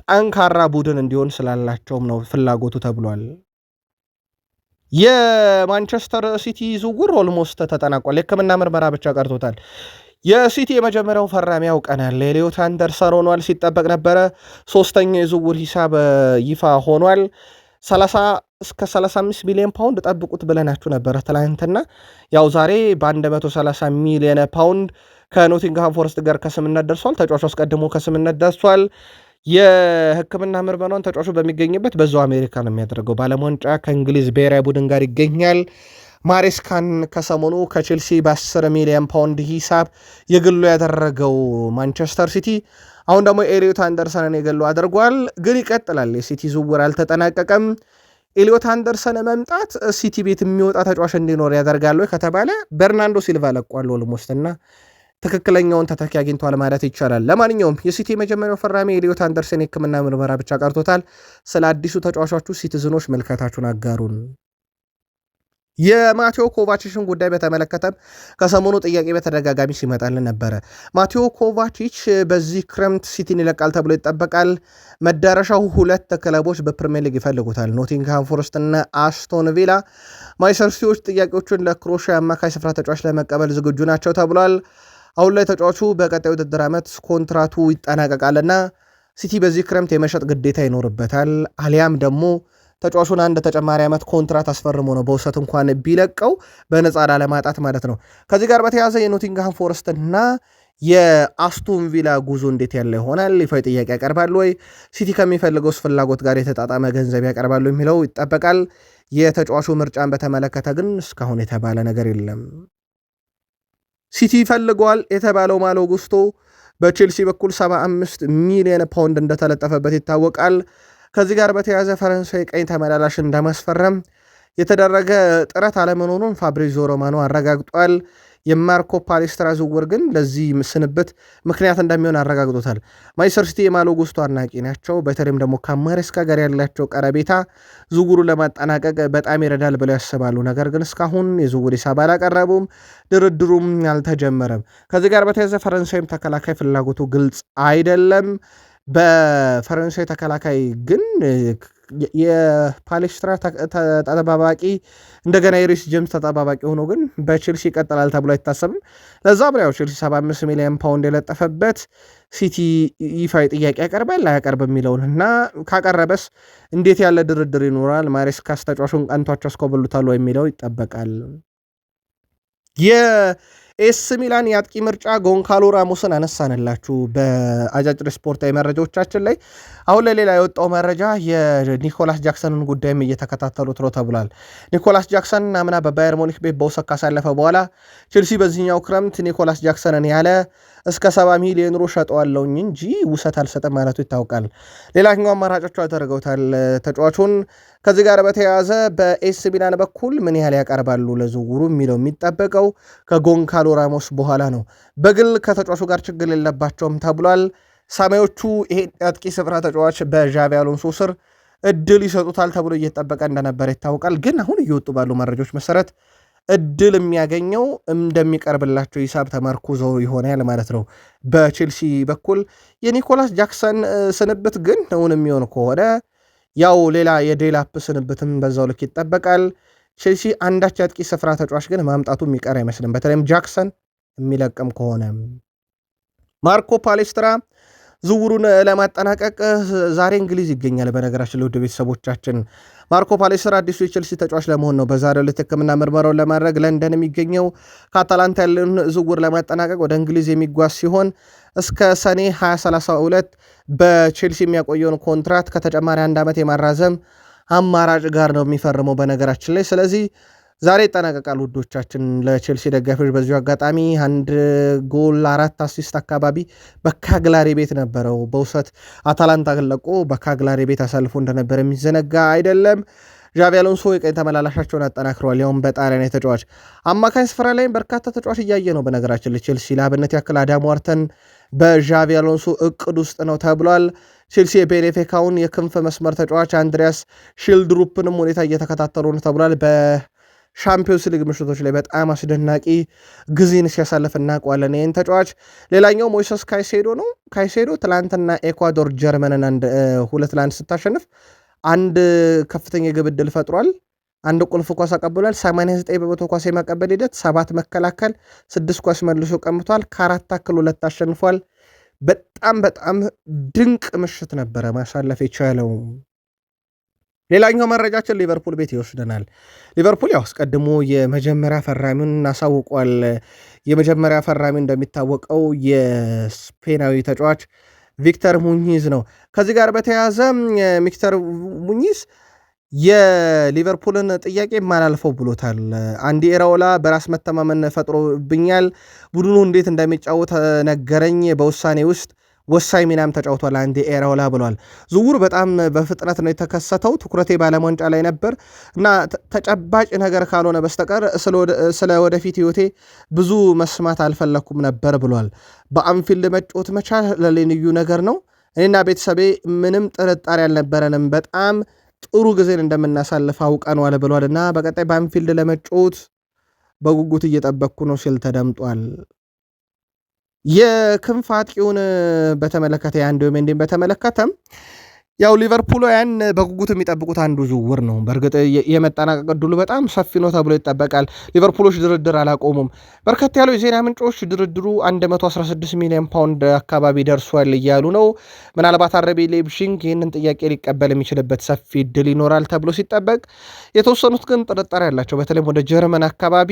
ጠንካራ ቡድን እንዲሆን ስላላቸውም ነው ፍላጎቱ ተብሏል። የማንቸስተር ሲቲ ዝውውር ኦልሞስት ተጠናቋል። የሕክምና ምርመራ ብቻ ቀርቶታል። የሲቲ የመጀመሪያው ፈራሚ ያውቀናል ኤሊዮት አንደርሰን ሆኗል። ሲጠበቅ ነበረ። 3ኛው የዝውውር ሂሳብ ይፋ ሆኗል። 30 እስከ 35 ሚሊዮን ፓውንድ ጠብቁት ብለናችሁ ነበረ ትላንትና። ያው ዛሬ በ130 ሚሊዮን ፓውንድ ከኖቲንግሃም ፎረስት ጋር ከስምነት ደርሷል። ተጫዋቹ አስቀድሞ ከስምነት ደርሷል። የሕክምና ምርመራውን ተጫዋቹ በሚገኝበት በዛው አሜሪካ ነው የሚያደርገው። በዓለም ዋንጫ ከእንግሊዝ ብሔራዊ ቡድን ጋር ይገኛል። ማሬስካን ከሰሞኑ ከቼልሲ በ10 ሚሊዮን ፓውንድ ሂሳብ የግሉ ያደረገው ማንቸስተር ሲቲ አሁን ደግሞ ኤሊዮት አንደርሰንን የግሉ አድርጓል። ግን ይቀጥላል። የሲቲ ዝውውር አልተጠናቀቀም። ኤሊዮት አንደርሰን መምጣት ሲቲ ቤት የሚወጣ ተጫዋች እንዲኖር ያደርጋሉ ከተባለ በርናንዶ ሲልቫ ለቋል ኦልሞስት እና ትክክለኛውን ተተኪ አግኝቷል ማለት ይቻላል። ለማንኛውም የሲቲ የመጀመሪያው ፈራሚ ኤሊዮት አንደርሰን የሕክምና ምርመራ ብቻ ቀርቶታል። ስለ አዲሱ ተጫዋቾቹ ሲቲዝኖች መልከታችሁን አጋሩን። የማቴዎ ኮቫችችን ጉዳይ በተመለከተ ከሰሞኑ ጥያቄ በተደጋጋሚ ሲመጣልን ነበረ። ማቴዎ ኮቫችች በዚህ ክረምት ሲቲን ይለቃል ተብሎ ይጠበቃል። መዳረሻው 2 ክለቦች በፕሪሚየር ሊግ ይፈልጉታል፣ ኖቲንግሃም ፎረስት እና አስቶን ቪላ። ማንቸስተር ሲቲዎች ጥያቄዎቹን ለክሮሺያ አማካይ ስፍራ ተጫዋች ለመቀበል ዝግጁ ናቸው ተብሏል። አሁን ላይ ተጫዋቹ በቀጣዩ ውድድር ዓመት ኮንትራቱ ይጠናቀቃልና ሲቲ በዚህ ክረምት የመሸጥ ግዴታ ይኖርበታል። አሊያም ደግሞ ተጫዋቹን አንድ ተጨማሪ ዓመት ኮንትራት አስፈርሞ ነው በውሰት እንኳን ቢለቀው በነፃ ላለማጣት ማለት ነው። ከዚህ ጋር በተያያዘ የኖቲንግሃም ፎረስት እና የአስቶን ቪላ ጉዞ እንዴት ያለ ይሆናል? ይፋዊ ጥያቄ ያቀርባሉ ወይ? ሲቲ ከሚፈልገው ፍላጎት ጋር የተጣጣመ ገንዘብ ያቀርባሉ የሚለው ይጠበቃል። የተጫዋቹ ምርጫን በተመለከተ ግን እስካሁን የተባለ ነገር የለም። ሲቲ ይፈልገዋል የተባለው ማሎ ጉስቶ በቼልሲ በኩል 75 ሚሊዮን ፓውንድ እንደተለጠፈበት ይታወቃል። ከዚህ ጋር በተያያዘ ፈረንሳዊ ቀኝ ተመላላሽ እንደማስፈረም የተደረገ ጥረት አለመኖሩን ፋብሪዞ ሮማኖ አረጋግጧል። የማርኮ ፓሌስትራ ዝውውር ግን ለዚህ ስንብት ምክንያት እንደሚሆን አረጋግጦታል። ማንቸስተር ሲቲ የማሎ ጉስቶ አድናቂ ናቸው። በተለይም ደግሞ ከማሬስካ ጋር ያላቸው ቀረቤታ ዝውውሩን ለማጠናቀቅ በጣም ይረዳል ብለው ያስባሉ። ነገር ግን እስካሁን የዝውውር ሂሳብ አላቀረቡም፣ ድርድሩም አልተጀመረም። ከዚህ ጋር በተያያዘ ፈረንሳይም ተከላካይ ፍላጎቱ ግልጽ አይደለም። በፈረንሳይ ተከላካይ ግን የፓሌስትራ ተጠባባቂ እንደገና የሪስ ጀምስ ተጠባባቂ ሆኖ ግን በቼልሲ ይቀጥላል ተብሎ አይታሰብም። ለዛም ያው ቼልሲ 75 ሚሊዮን ፓውንድ የለጠፈበት ሲቲ ይፋዊ ጥያቄ ያቀርባል አያቀርብ የሚለውን እና ካቀረበስ እንዴት ያለ ድርድር ይኖራል፣ ማሬስካስ ተጫዋቹን ቀንቷቸው አስኮብሉታል የሚለው ይጠበቃል። የኤስ ሚላን የአጥቂ ምርጫ ጎንካሎ ራሞስን አነሳንላችሁ በአጫጭር ስፖርታዊ መረጃዎቻችን ላይ። አሁን ለሌላ የወጣው መረጃ የኒኮላስ ጃክሰንን ጉዳይም እየተከታተሉት ነው ተብሏል። ኒኮላስ ጃክሰን አምና በባየር ሞኒክ ቤት በውሰት ካሳለፈ በኋላ ቼልሲ በዚህኛው ክረምት ኒኮላስ ጃክሰንን ያለ እስከ 70 ሚሊዮን ዩሮ ሸጠዋለሁኝ እንጂ ውሰት አልሰጥም ማለቱ ይታወቃል። ሌላኛው አማራጮቹ ያደረገውታል ተጫዋቹን። ከዚህ ጋር በተያያዘ በኤስ ሚላን በኩል ምን ያህል ያቀርባሉ ለዝውውሩ የሚለው የሚጠበቀው ከጎንካሎ ራሞስ በኋላ ነው። በግል ከተጫዋቹ ጋር ችግር የለባቸውም ተብሏል። ሰማዮቹ ይሄን አጥቂ ስፍራ ተጫዋች በዣቪ አሎንሶ ስር እድል ይሰጡታል ተብሎ እየተጠበቀ እንደነበረ ይታወቃል። ግን አሁን እየወጡ ባሉ መረጃዎች መሰረት እድል የሚያገኘው እንደሚቀርብላቸው ሂሳብ ተመርኩዘው ይሆናል ማለት ነው። በቼልሲ በኩል የኒኮላስ ጃክሰን ስንብት ግን እውን የሚሆን ከሆነ ያው ሌላ የዴላፕ ስንብትም በዛው ልክ ይጠበቃል። ቼልሲ አንዳች አጥቂ ስፍራ ተጫዋች ግን ማምጣቱ የሚቀር አይመስልም። በተለይም ጃክሰን የሚለቅም ከሆነ ማርኮ ፓሌስትራ ዝውውሩን ለማጠናቀቅ ዛሬ እንግሊዝ ይገኛል። በነገራችን ለውድ ቤተሰቦቻችን ማርኮ ፓሌስትራ አዲሱ የቼልሲ ተጫዋች ለመሆን ነው በዛሬው ዕለት ሕክምና ምርመራውን ለማድረግ ለንደን የሚገኘው። ከአታላንታ ያለውን ዝውውር ለማጠናቀቅ ወደ እንግሊዝ የሚጓዝ ሲሆን እስከ ሰኔ 2032 በቼልሲ የሚያቆየውን ኮንትራት ከተጨማሪ 1 ዓመት የማራዘም አማራጭ ጋር ነው የሚፈርመው በነገራችን ላይ። ስለዚህ ዛሬ ይጠናቀቃል ውዶቻችን። ለቼልሲ ደጋፊዎች በዚሁ አጋጣሚ 1 ጎል 4 አሲስት አካባቢ በካግላሪ ቤት ነበረው። በውሰት አታላንታ ለቆ በካግላሪ ቤት አሳልፎ እንደነበረ የሚዘነጋ አይደለም። ዣቪ አሎንሶ የቀኝ ተመላላሻቸውን አጠናክረዋል። ያውም በጣሊያን ተጫዋች አማካኝ ስፍራ ላይም በርካታ ተጫዋች እያየ ነው በነገራችን ለቼልሲ። ለአብነት ያክል አዳም ዋርተን በዣቪ አሎንሶ እቅድ ውስጥ ነው ተብሏል። ቼልሲ የቤኔፊካውን የክንፍ መስመር ተጫዋች አንድሪያስ ሺልድሩፕንም ሁኔታ እየተከታተሉ ነው ተብሏል። በሻምፒዮንስ ሊግ ምሽቶች ላይ በጣም አስደናቂ ጊዜን ሲያሳልፍ እናውቀዋለን ይህን ተጫዋች። ሌላኛው ሞይሰስ ካይሴዶ ነው። ካይሴዶ ትላንትና ኤኳዶር ጀርመንን 2-1 ስታሸንፍ አንድ ከፍተኛ የግብ ዕድል ፈጥሯል። አንድ ቁልፍ ኳስ አቀብሏል። 89% ኳስ የማቀበል ሂደት፣ 7 መከላከል፣ 6 ኳስ መልሶ ቀምቷል። ከ4 ታክል 2 አሸንፏል። በጣም በጣም ድንቅ ምሽት ነበረ ማሳለፍ የቻለው። ሌላኛው መረጃችን ሊቨርፑል ቤት ይወስደናል። ሊቨርፑል ያው አስቀድሞ የመጀመሪያ ፈራሚውን አሳውቋል። የመጀመሪያ ፈራሚ እንደሚታወቀው የስፔናዊ ተጫዋች ቪክተር ሙኝዝ ነው። ከዚህ ጋር በተያያዘ ቪክተር ሙኝዝ የሊቨርፑልን ጥያቄ ማላልፈው ብሎታል። አንዲ ኤራኦላ በራስ መተማመን ፈጥሮብኛል፣ ቡድኑ እንዴት እንደሚጫወት ነገረኝ፣ በውሳኔ ውስጥ ወሳኝ ሚናም ተጫውቷል አንዲ ኤራኦላ ብሏል። ዝውውሩ በጣም በፍጥነት ነው የተከሰተው። ትኩረቴ በዓለም ዋንጫ ላይ ነበር እና ተጨባጭ ነገር ካልሆነ በስተቀር ስለ ወደፊት ህይወቴ ብዙ መስማት አልፈለኩም ነበር ብሏል። በአንፊልድ መጫወት መቻል ልዩ ነገር ነው። እኔና ቤተሰቤ ምንም ጥርጣሬ አልነበረንም። በጣም ጥሩ ጊዜን እንደምናሳልፍ አውቀነዋል ብሏል እና በቀጣይ በአንፊልድ ለመጫወት በጉጉት እየጠበቅኩ ነው ሲል ተደምጧል። የክንፍ አጥቂውን በተመለከተ የአንድ ሜንዲን በተመለከተም ያው ሊቨርፑልያን በጉጉት የሚጠብቁት አንዱ ዝውውር ነው። በእርግጥ የመጠናቀቅ ዕድሉ በጣም ሰፊ ነው ተብሎ ይጠበቃል። ሊቨርፑሎች ድርድር አላቆሙም። በርከት ያሉ የዜና ምንጮች ድርድሩ 116 ሚሊዮን ፓውንድ አካባቢ ደርሷል እያሉ ነው። ምናልባት አረቤ ሌይፕዚግ ይህንን ጥያቄ ሊቀበል የሚችልበት ሰፊ ዕድል ይኖራል ተብሎ ሲጠበቅ፣ የተወሰኑት ግን ጥርጣሬ ያላቸው በተለይም ወደ ጀርመን አካባቢ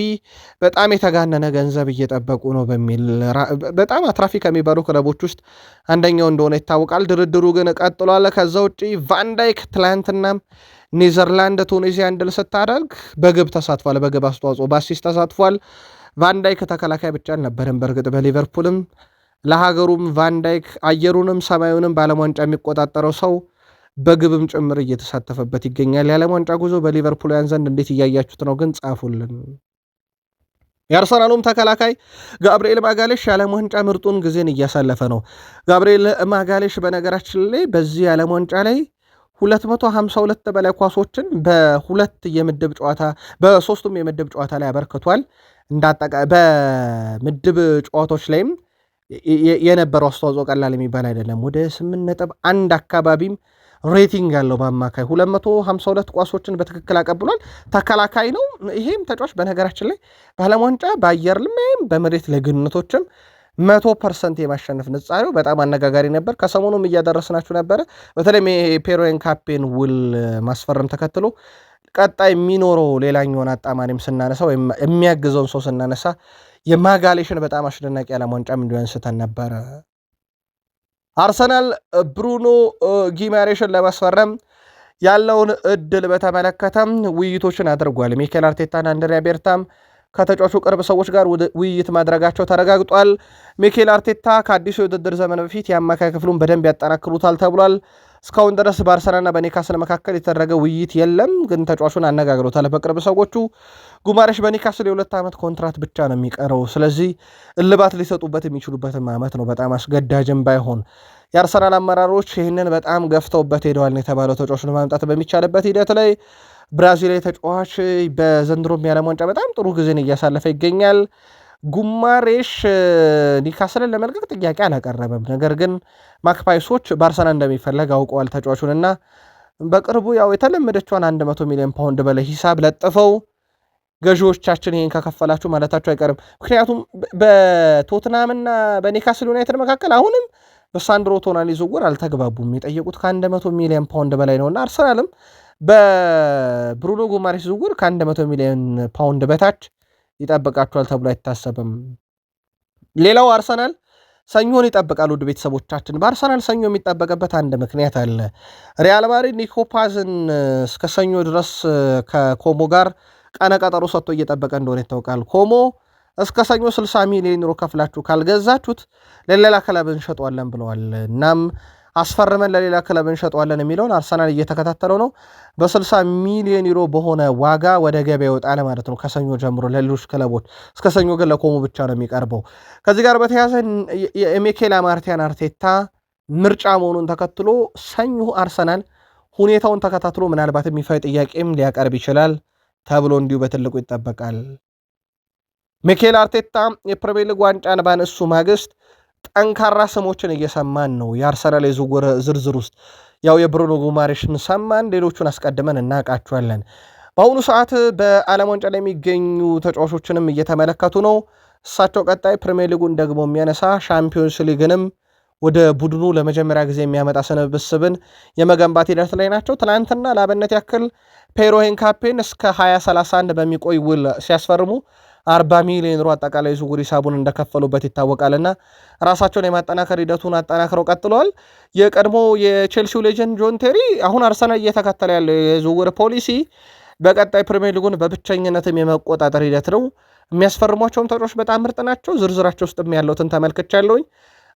በጣም የተጋነነ ገንዘብ እየጠበቁ ነው በሚል በጣም አትራፊ ከሚባሉ ክለቦች ውስጥ አንደኛው እንደሆነ ይታወቃል። ድርድሩ ግን ቀጥሏል። ከዛ ውጪ ቫንዳይክ ትላንትና ኔዘርላንድ ቱኒዚያን ድል ስታደርግ በግብ ተሳትፏል። በግብ አስተዋጽኦ በአሲስት ተሳትፏል። ቫንዳይክ ተከላካይ ብቻ አልነበረም። በእርግጥ በሊቨርፑልም ለሀገሩም ቫንዳይክ አየሩንም ሰማዩንም በዓለም ዋንጫ የሚቆጣጠረው ሰው በግብም ጭምር እየተሳተፈበት ይገኛል። የዓለም ዋንጫ ጉዞ በሊቨርፑልያን ዘንድ እንዴት እያያችሁት ነው? ግን ጻፉልን። የአርሰናሉም ተከላካይ ጋብርኤል ማጋሌሽ የዓለም ዋንጫ ምርጡን ጊዜን እያሳለፈ ነው። ጋብርኤል ማጋሌሽ በነገራችን ላይ በዚህ የዓለም ዋንጫ ላይ 252 በላይ ኳሶችን በሶስቱም የምድብ ጨዋታ ላይ አበርክቷል። በምድብ ጨዋታዎች ላይም የነበረው አስተዋጽኦ ቀላል የሚባል አይደለም። ወደ 8.1 አካባቢም ሬቲንግ ያለው በአማካይ 252 ኳሶችን በትክክል አቀብሏል። ተከላካይ ነው። ይሄም ተጫዋች በነገራችን ላይ በዓለም ዋንጫ በአየር ልማይም በመሬት ላይ ግንኙነቶችም 100% የማሸነፍ ንጻሬው በጣም አነጋጋሪ ነበር። ከሰሞኑም እያደረስናችሁ ነበረ። በተለይም የፔሮ ኤንካፔን ውል ማስፈረም ተከትሎ ቀጣይ የሚኖረው ሌላኛውን አጣማሪም ስናነሳ ወይም የሚያግዘውን ሰው ስናነሳ የማጋሌሽን በጣም አስደናቂ ዓለም ዋንጫም እንዲሆን ስተን ነበረ። አርሰናል ብሩኖ ጊማሬሽን ለማስፈረም ያለውን እድል በተመለከተም ውይይቶችን አድርጓል። ሚኬል አርቴታና አንድሪያ ቤርታም ከተጫዋቹ ቅርብ ሰዎች ጋር ውይይት ማድረጋቸው ተረጋግጧል። ሚኬል አርቴታ ከአዲሱ የውድድር ዘመን በፊት የአማካይ ክፍሉን በደንብ ያጠናክሩታል ተብሏል። እስካሁን ድረስ በአርሰናልና በኒካስል መካከል የተደረገ ውይይት የለም፣ ግን ተጫዋቹን አነጋግሮታል በቅርብ ሰዎቹ። ጉማሬሽ በኒካስል የ2 ዓመት ኮንትራት ብቻ ነው የሚቀረው። ስለዚህ እልባት ሊሰጡበት የሚችሉበትም ዓመት ነው፣ በጣም አስገዳጅም ባይሆን። የአርሰናል አመራሮች ይህንን በጣም ገፍተውበት ሄደዋል የተባለው ተጫዋቹን ማምጣት በሚቻልበት ሂደት ላይ ብራዚላዊ ተጫዋች በዘንድሮ የዓለም ዋንጫ በጣም ጥሩ ጊዜን እያሳለፈ ይገኛል። ጉማሬሽ ኒካስልን ለመልቀቅ ጥያቄ አላቀረበም። ነገር ግን ማክፓይሶች በአርሰናል እንደሚፈለግ አውቀዋል ተጫዋቹንና በቅርቡ ያው የተለመደችውን 100 ሚሊዮን ፓውንድ በላይ ሂሳብ ለጥፈው ገዢዎቻችን ይህን ከከፈላችሁ ማለታቸው አይቀርም። ምክንያቱም በቶትናምና በኒካስል ዩናይትድ መካከል አሁንም በሳንድሮ ቶናሊ ዝውውር አልተግባቡም። የጠየቁት ከ100 ሚሊዮን ፓውንድ በላይ ነውና አርሰናልም በብሩኖ ጉማሬሽ ዝውውር ከ100 ሚሊዮን ፓውንድ በታች ይጠብቃቸዋል ተብሎ አይታሰብም። ሌላው አርሰናል ሰኞን ይጠብቃል። ውድ ቤተሰቦቻችን በአርሰናል ሰኞ የሚጠበቅበት አንድ ምክንያት አለ። ሪያል ማድሪድ ኒኮ ፓዝን እስከ ሰኞ ድረስ ከኮሞ ጋር ቀነ ቀጠሮ ሰጥቶ እየጠበቀ እንደሆነ ይታወቃል። ኮሞ እስከ ሰኞ 60 ሚሊዮን ዩሮ ከፍላችሁ ካልገዛችሁት ለሌላ ክለብ እንሸጠዋለን ብለዋል። እናም አስፈርመን ለሌላ ክለብ እንሸጠዋለን የሚለውን አርሰናል እየተከታተለው ነው። በ60 ሚሊዮን ዩሮ በሆነ ዋጋ ወደ ገበያ ይወጣል ማለት ነው ከሰኞ ጀምሮ ለሌሎች ክለቦች። እስከ ሰኞ ግን ለኮሞ ብቻ ነው የሚቀርበው። ከዚህ ጋር በተያያዘ የሚኬል አርቴታ ምርጫ መሆኑን ተከትሎ ሰኞ አርሰናል ሁኔታውን ተከታትሎ ምናልባት የሚፋይ ጥያቄም ሊያቀርብ ይችላል ተብሎ እንዲሁ በትልቁ ይጠበቃል። ሚኬል አርቴታ የፕሪሚየር ሊግ ዋንጫን ባነሱ ማግስት ጠንካራ ስሞችን እየሰማን ነው። የአርሰናል የዝውውር ዝርዝር ውስጥ ያው የብሩኖ ጉማሬሽን ሰማን፣ ሌሎቹን አስቀድመን እናውቃቸዋለን። በአሁኑ ሰዓት በዓለም ዋንጫ ላይ የሚገኙ ተጫዋቾችንም እየተመለከቱ ነው። እሳቸው ቀጣይ ፕሪሚየር ሊጉን ደግሞ የሚያነሳ ሻምፒዮንስ ሊግንም ወደ ቡድኑ ለመጀመሪያ ጊዜ የሚያመጣ ስብስብን የመገንባት ሂደት ላይ ናቸው። ትናንትና ለአብነት ያክል ፔሮ ኤንካፔን እስከ 2031 በሚቆይ ውል ሲያስፈርሙ 40 ሚሊዮን ዩሮ አጠቃላይ ዝውውር ሂሳቡን እንደከፈሉበት ይታወቃልና ራሳቸውን የማጠናከር ሂደቱን አጠናክረው ቀጥለዋል። የቀድሞ የቼልሲው ሌጀንድ ጆን ቴሪ አሁን አርሰናል እየተከተለ ያለው የዝውውር ፖሊሲ በቀጣይ ፕሪሚየር ሊጉን በብቸኝነትም የመቆጣጠር ሂደት ነው። የሚያስፈርሟቸውም ተጫዋቾች በጣም ምርጥ ናቸው። ዝርዝራቸው ውስጥም ያለውትን ተመልክቻለሁኝ።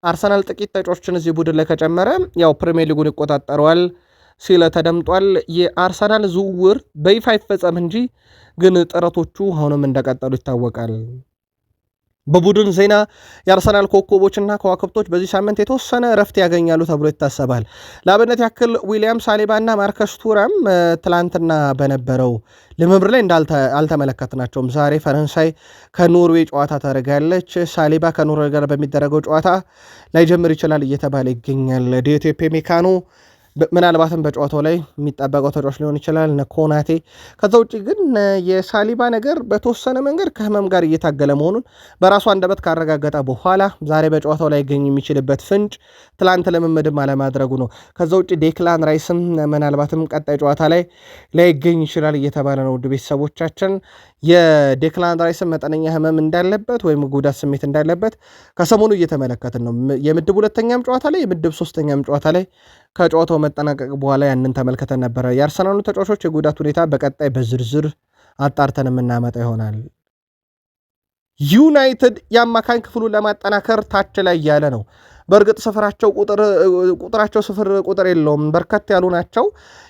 አርሰናል ጥቂት ተጫዋቾችን እዚህ ቡድን ላይ ከጨመረ ያው ፕሪሚየር ሊጉን ይቆጣጠረዋል ሲለ ተደምጧል። የአርሰናል ዝውውር በይፋ አይፈጸም እንጂ ግን ጥረቶቹ አሁንም እንደቀጠሉ ይታወቃል። በቡድን ዜና የአርሰናል ኮከቦችና ከዋክብቶች በዚህ ሳምንት የተወሰነ እረፍት ያገኛሉ ተብሎ ይታሰባል። ለአብነት ያክል ዊሊያም ሳሊባና ማርከስ ቱራም ትላንትና በነበረው ልምምድ ላይ አልተመለከትናቸውም። ዛሬ ፈረንሳይ ከኖርዌይ ጨዋታ ታደርጋለች። ሳሊባ ከኖርዌይ ጋር በሚደረገው ጨዋታ ላይጀምር ይችላል እየተባለ ይገኛል። ዲኤቴፔ ሜካኖ ምናልባትም በጨዋታው ላይ የሚጠበቀው ተጫዋች ሊሆን ይችላል ኮናቴ። ከዛ ውጭ ግን የሳሊባ ነገር በተወሰነ መንገድ ከህመም ጋር እየታገለ መሆኑን በራሱ አንደበት ካረጋገጠ በኋላ ዛሬ በጨዋታው ላይ ይገኝ የሚችልበት ፍንጭ ትላንት ልምምድም አለማድረጉ ነው። ከዛ ውጭ ዴክላን ራይስም ምናልባትም ቀጣይ ጨዋታ ላይ ላይገኝ ይችላል እየተባለ ነው። ውድ ቤተሰቦቻችን የዴክላን ራይስም መጠነኛ ህመም እንዳለበት ወይም ጉዳት ስሜት እንዳለበት ከሰሞኑ እየተመለከትን ነው። የምድብ ሁለተኛም ጨዋታ ላይ የምድብ ሶስተኛም ጨዋታ ላይ ከጨዋታው መጠናቀቅ በኋላ ያንን ተመልክተን ነበረ። የአርሰናሉ ተጫዋቾች የጉዳት ሁኔታ በቀጣይ በዝርዝር አጣርተን የምናመጣ ይሆናል። ዩናይትድ የአማካኝ ክፍሉን ለማጠናከር ታች ላይ ያለ ነው። በእርግጥ ቁጥራቸው ስፍር ቁጥር የለውም፣ በርከት ያሉ ናቸው።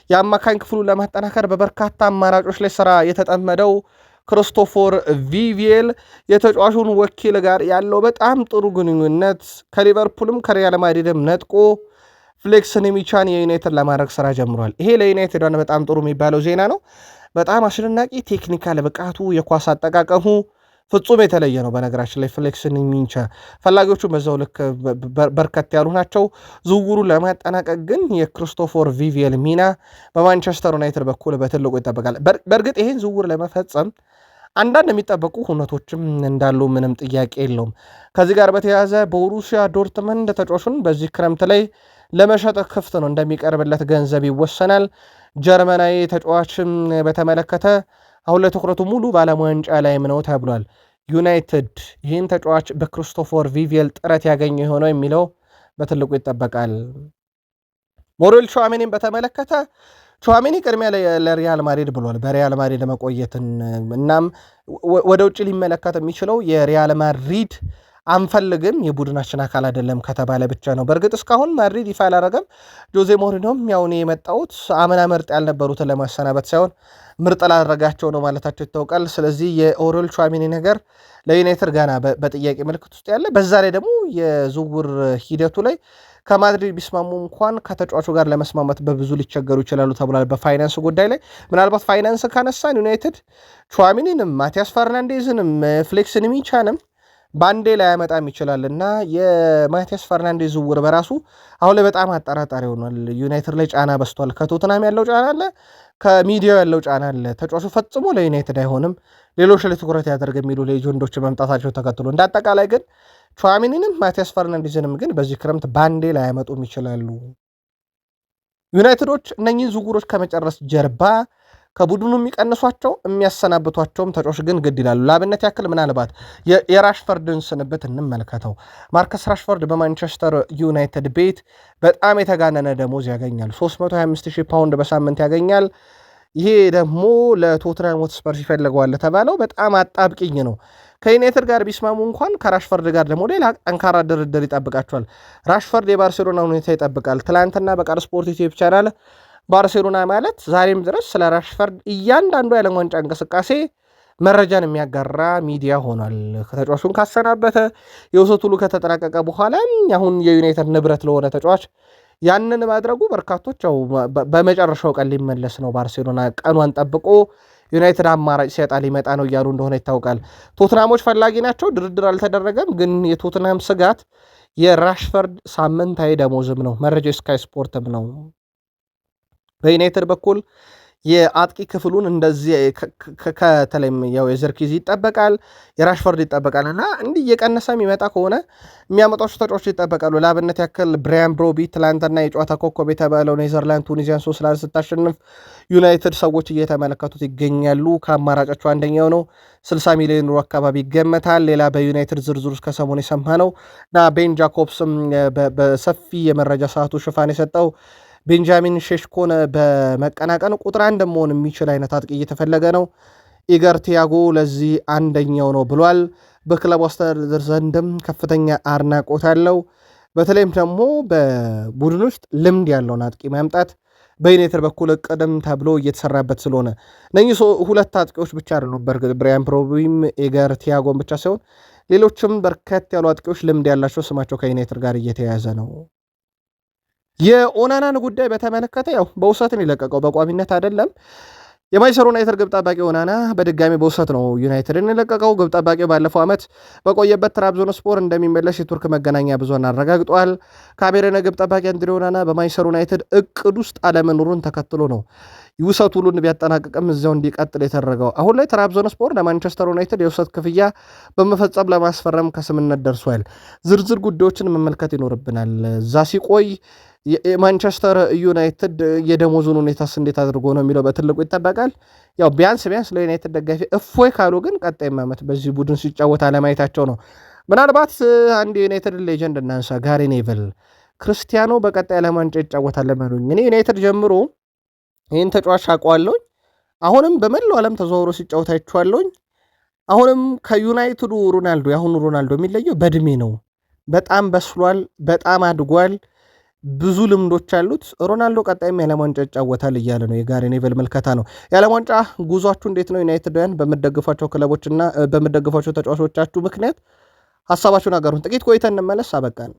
የአማካኝ ክፍሉን ለማጠናከር በበርካታ አማራጮች ላይ ስራ የተጠመደው ክርስቶፈር ቪቪየል የተጫዋቹን ወኪል ጋር ያለው በጣም ጥሩ ግንኙነት ከሊቨርፑልም ከሪያል ማድሪድም ነጥቆ ፍሌክስ ኒሚቻን የዩናይትድ ለማድረግ ስራ ጀምሯል። ይሄ ለዩናይትድ በጣም ጥሩ የሚባለው ዜና ነው። በጣም አስደናቂ ቴክኒካል ብቃቱ፣ የኳስ አጠቃቀሙ ፍጹም የተለየ ነው። በነገራችን ላይ ፍሌክስ ኒሚቻ ፈላጊዎቹ በዛው ልክ በርከት ያሉ ናቸው። ዝውውሩን ለማጠናቀቅ ግን የክሪስቶፈር ቪቪየል ሚና በማንቸስተር ዩናይትድ በኩል በትልቁ ይጠበቃል። በእርግጥ ይሄን ዝውውር ለመፈጸም አንዳንድ የሚጠበቁ ሁነቶችም እንዳሉ ምንም ጥያቄ የለውም። ከዚህ ጋር በተያያዘ ቦሩሲያ ዶርትመንድ ተጫዋቹን በዚህ ክረምት ላይ ለመሸጥ ክፍት ነው፣ እንደሚቀርብለት ገንዘብ ይወሰናል። ጀርመናዊ ተጫዋችም በተመለከተ አሁን ላይ ትኩረቱ ሙሉ በዓለም ዋንጫ ላይም ነው ተብሏል። ዩናይትድ ይህን ተጫዋች በክሪስቶፈር ቪቪየል ጥረት ያገኘ የሆነው የሚለው በትልቁ ይጠበቃል። ሞሬል ቹዋሜኒን በተመለከተ ቹዋሜኒ ቅድሚያ ለሪያል ማድሪድ ብሏል፣ በሪያል ማድሪድ መቆየትን። እናም ወደ ውጭ ሊመለከት የሚችለው የሪያል ማድሪድ አንፈልግም የቡድናችን አካል አይደለም ከተባለ ብቻ ነው። በእርግጥ እስካሁን ማድሪድ ይፋ አላረገም። ጆዜ ሞሪኖም ያውን የመጣሁት አምና ምርጥ ያልነበሩትን ለማሰናበት ሳይሆን ምርጥ ላደረጋቸው ነው ማለታቸው ይታወቃል። ስለዚህ የኦሬል ቹዋሜኒ ነገር ለዩናይትድ ጋና በጥያቄ ምልክት ውስጥ ያለ፣ በዛ ላይ ደግሞ የዝውውር ሂደቱ ላይ ከማድሪድ ቢስማሙ እንኳን ከተጫዋቹ ጋር ለመስማማት በብዙ ሊቸገሩ ይችላሉ ተብሏል። በፋይናንስ ጉዳይ ላይ ምናልባት ፋይናንስ ካነሳን ዩናይትድ ቹዋሜኒንም ማቲያስ ፈርናንዴዝንም ፍሌክስ ኒሚቻንም ባንዴ ላይ ያመጣም ይችላል እና የማቲያስ ፈርናንዴዝ ዝውውር በራሱ አሁን ላይ በጣም አጠራጣሪ ሆኗል። ዩናይትድ ላይ ጫና በስቷል። ከቶትናም ያለው ጫና አለ፣ ከሚዲያው ያለው ጫና አለ። ተጫዋቹ ፈጽሞ ለዩናይትድ አይሆንም፣ ሌሎች ላይ ትኩረት ያደርግ የሚሉ ሌጀንዶች መምጣታቸው ተከትሎ እንደ አጠቃላይ ግን ቹዋሜኒንም ማቲያስ ፈርናንዴዝንም ግን በዚህ ክረምት ባንዴ ላይ ያመጡም ይችላሉ። ዩናይትዶች እነኚህን ዝውውሮች ከመጨረስ ጀርባ ከቡድኑ የሚቀንሷቸው የሚያሰናብቷቸውም ተጫዋች ግን ግድ ይላሉ። ለአብነት ያክል ምናልባት የራሽፈርድን ስንብት እንመልከተው። ማርከስ ራሽፈርድ በማንቸስተር ዩናይትድ ቤት በጣም የተጋነነ ደሞዝ ያገኛል። 325,000 ፓውንድ በሳምንት ያገኛል። ይሄ ደግሞ ለቶትናም ሆትስፐርስ ይፈልገዋል ተባለው በጣም አጣብቂኝ ነው። ከዩናይትድ ጋር ቢስማሙ እንኳን ከራሽፈርድ ጋር ደግሞ ሌላ ጠንካራ ድርድር ይጠብቃቸዋል። ራሽፈርድ የባርሴሎና ሁኔታ ይጠብቃል። ትላንትና በቃል ስፖርት ዩቲዩብ ቻናል ባርሴሎና ማለት ዛሬም ድረስ ስለ ራሽፈርድ እያንዳንዱ የዓለም ዋንጫ እንቅስቃሴ መረጃን የሚያጋራ ሚዲያ ሆኗል። ከተጫዋቹን ካሰናበተ የውሰት ውሉ ከተጠናቀቀ በኋላ አሁን የዩናይትድ ንብረት ለሆነ ተጫዋች ያንን ማድረጉ በርካቶች ያው በመጨረሻው ቀን ሊመለስ ነው ባርሴሎና ቀኗን ጠብቆ ዩናይትድ አማራጭ ሲያጣ ሊመጣ ነው እያሉ እንደሆነ ይታወቃል። ቶትናሞች ፈላጊ ናቸው። ድርድር አልተደረገም። ግን የቶትናም ስጋት የራሽፈርድ ሳምንታዊ ደሞዝም ነው። መረጃ ስካይ ስፖርትም ነው። በዩናይትድ በኩል የአጥቂ ክፍሉን እንደዚህ ከተለይም ያው የዘርኪዚ ይጠበቃል፣ የራሽፈርድ ይጠበቃል እና እንዲህ እየቀነሰ የሚመጣ ከሆነ የሚያመጣቸው ተጫዋቾች ይጠበቃሉ። ለአብነት ያክል ብራያን ብሮቢ ትላንትና የጨዋታ ኮከብ የተባለው ኔዘርላንድ ቱኒዚያን 3-1 ስታሸንፍ ዩናይትድ ሰዎች እየተመለከቱት ይገኛሉ። ከአማራጫቸው አንደኛው ነው። 60 ሚሊዮን ዩሮ አካባቢ ይገመታል። ሌላ በዩናይትድ ዝርዝር ውስጥ ከሰሞኑ የሰማ ነው እና ቤን ጃኮብስም በሰፊ የመረጃ ሰዓቱ ሽፋን የሰጠው ቤንጃሚን ሼሽኮን በመቀናቀን ቁጥር አንድ መሆን የሚችል አይነት አጥቂ እየተፈለገ ነው። ኢገር ቲያጎ ለዚህ አንደኛው ነው ብሏል። በክለቡ አስተዳደር ዘንድም ከፍተኛ አድናቆት አለው። በተለይም ደግሞ በቡድን ውስጥ ልምድ ያለውን አጥቂ ማምጣት በዩናይትድ በኩል እቅድም ተብሎ እየተሰራበት ስለሆነ እነኚህ ሁለት አጥቂዎች ብቻ አይደሉም። በእርግጥ ብራያን ብሮቢም ኢገር ቲያጎን ብቻ ሳይሆን ሌሎችም በርከት ያሉ አጥቂዎች ልምድ ያላቸው ስማቸው ከዩናይትድ ጋር እየተያያዘ ነው። የኦናናን ጉዳይ በተመለከተ ያው በውሰትን የለቀቀው በቋሚነት አይደለም። የማንቸስተር ዩናይትድ ግብ ጠባቂ ኦናና በድጋሚ በውሰት ነው ዩናይትድን የለቀቀው። ግብ ጠባቂው ባለፈው ዓመት በቆየበት ትራብዞንስፖር እንደሚመለስ የቱርክ መገናኛ ብዙሃን አረጋግጧል። ካሜሩን ግብ ጠባቂ አንድሬ ኦናና በማንቸስተር ዩናይትድ እቅድ ውስጥ አለመኖሩን ተከትሎ ነው የውሰት ውሉን ቢያጠናቅቅም እዚያው እንዲቀጥል የተደረገው። አሁን ላይ ትራብዞንስፖር ለማንቸስተር ዩናይትድ የውሰት ክፍያ በመፈጸም ለማስፈረም ከስምነት ደርሷል። ዝርዝር ጉዳዮችን መመልከት ይኖርብናል። እዛ ሲቆይ የማንቸስተር ዩናይትድ የደሞዙን ሁኔታስ እንዴት አድርጎ ነው የሚለው በትልቁ ይጠበቃል። ያው ቢያንስ ለዩናይትድ ደጋፊ እፎይ ካሉ ግን ቀጣይም ዓመት በዚህ ቡድን ሲጫወት አለማየታቸው ነው። ምናልባት አንድ የዩናይትድ ሌጀንድ እናንሳ፣ ጋሪ ኔቭል ክርስቲያኖ በቀጣይ ዓለም ዋንጫ ይጫወታል ለማሉኝ እኔ ዩናይትድ ጀምሮ ይህን ተጫዋች አውቀዋለሁኝ። አሁንም በመላው ዓለም ተዘዋውሮ ሲጫወት አይቼዋለሁኝ። አሁንም ከዩናይትዱ ሮናልዶ የአሁኑ ሮናልዶ የሚለየው በእድሜ ነው። በጣም በስሏል፣ በጣም አድጓል፣ ብዙ ልምዶች አሉት። ሮናልዶ ቀጣይም የዓለም ዋንጫ ይጫወታል እያለ ነው። የጋሪ ኔቨል ምልከታ ነው። የዓለም ዋንጫ ጉዟችሁ እንዴት ነው? ዩናይትዳውያን በምደግፏቸው ክለቦችና በምደግፏቸው ተጫዋቾቻችሁ ምክንያት ሀሳባችሁን አጋሩን። ጥቂት ቆይተን እንመለስ። አበቃን።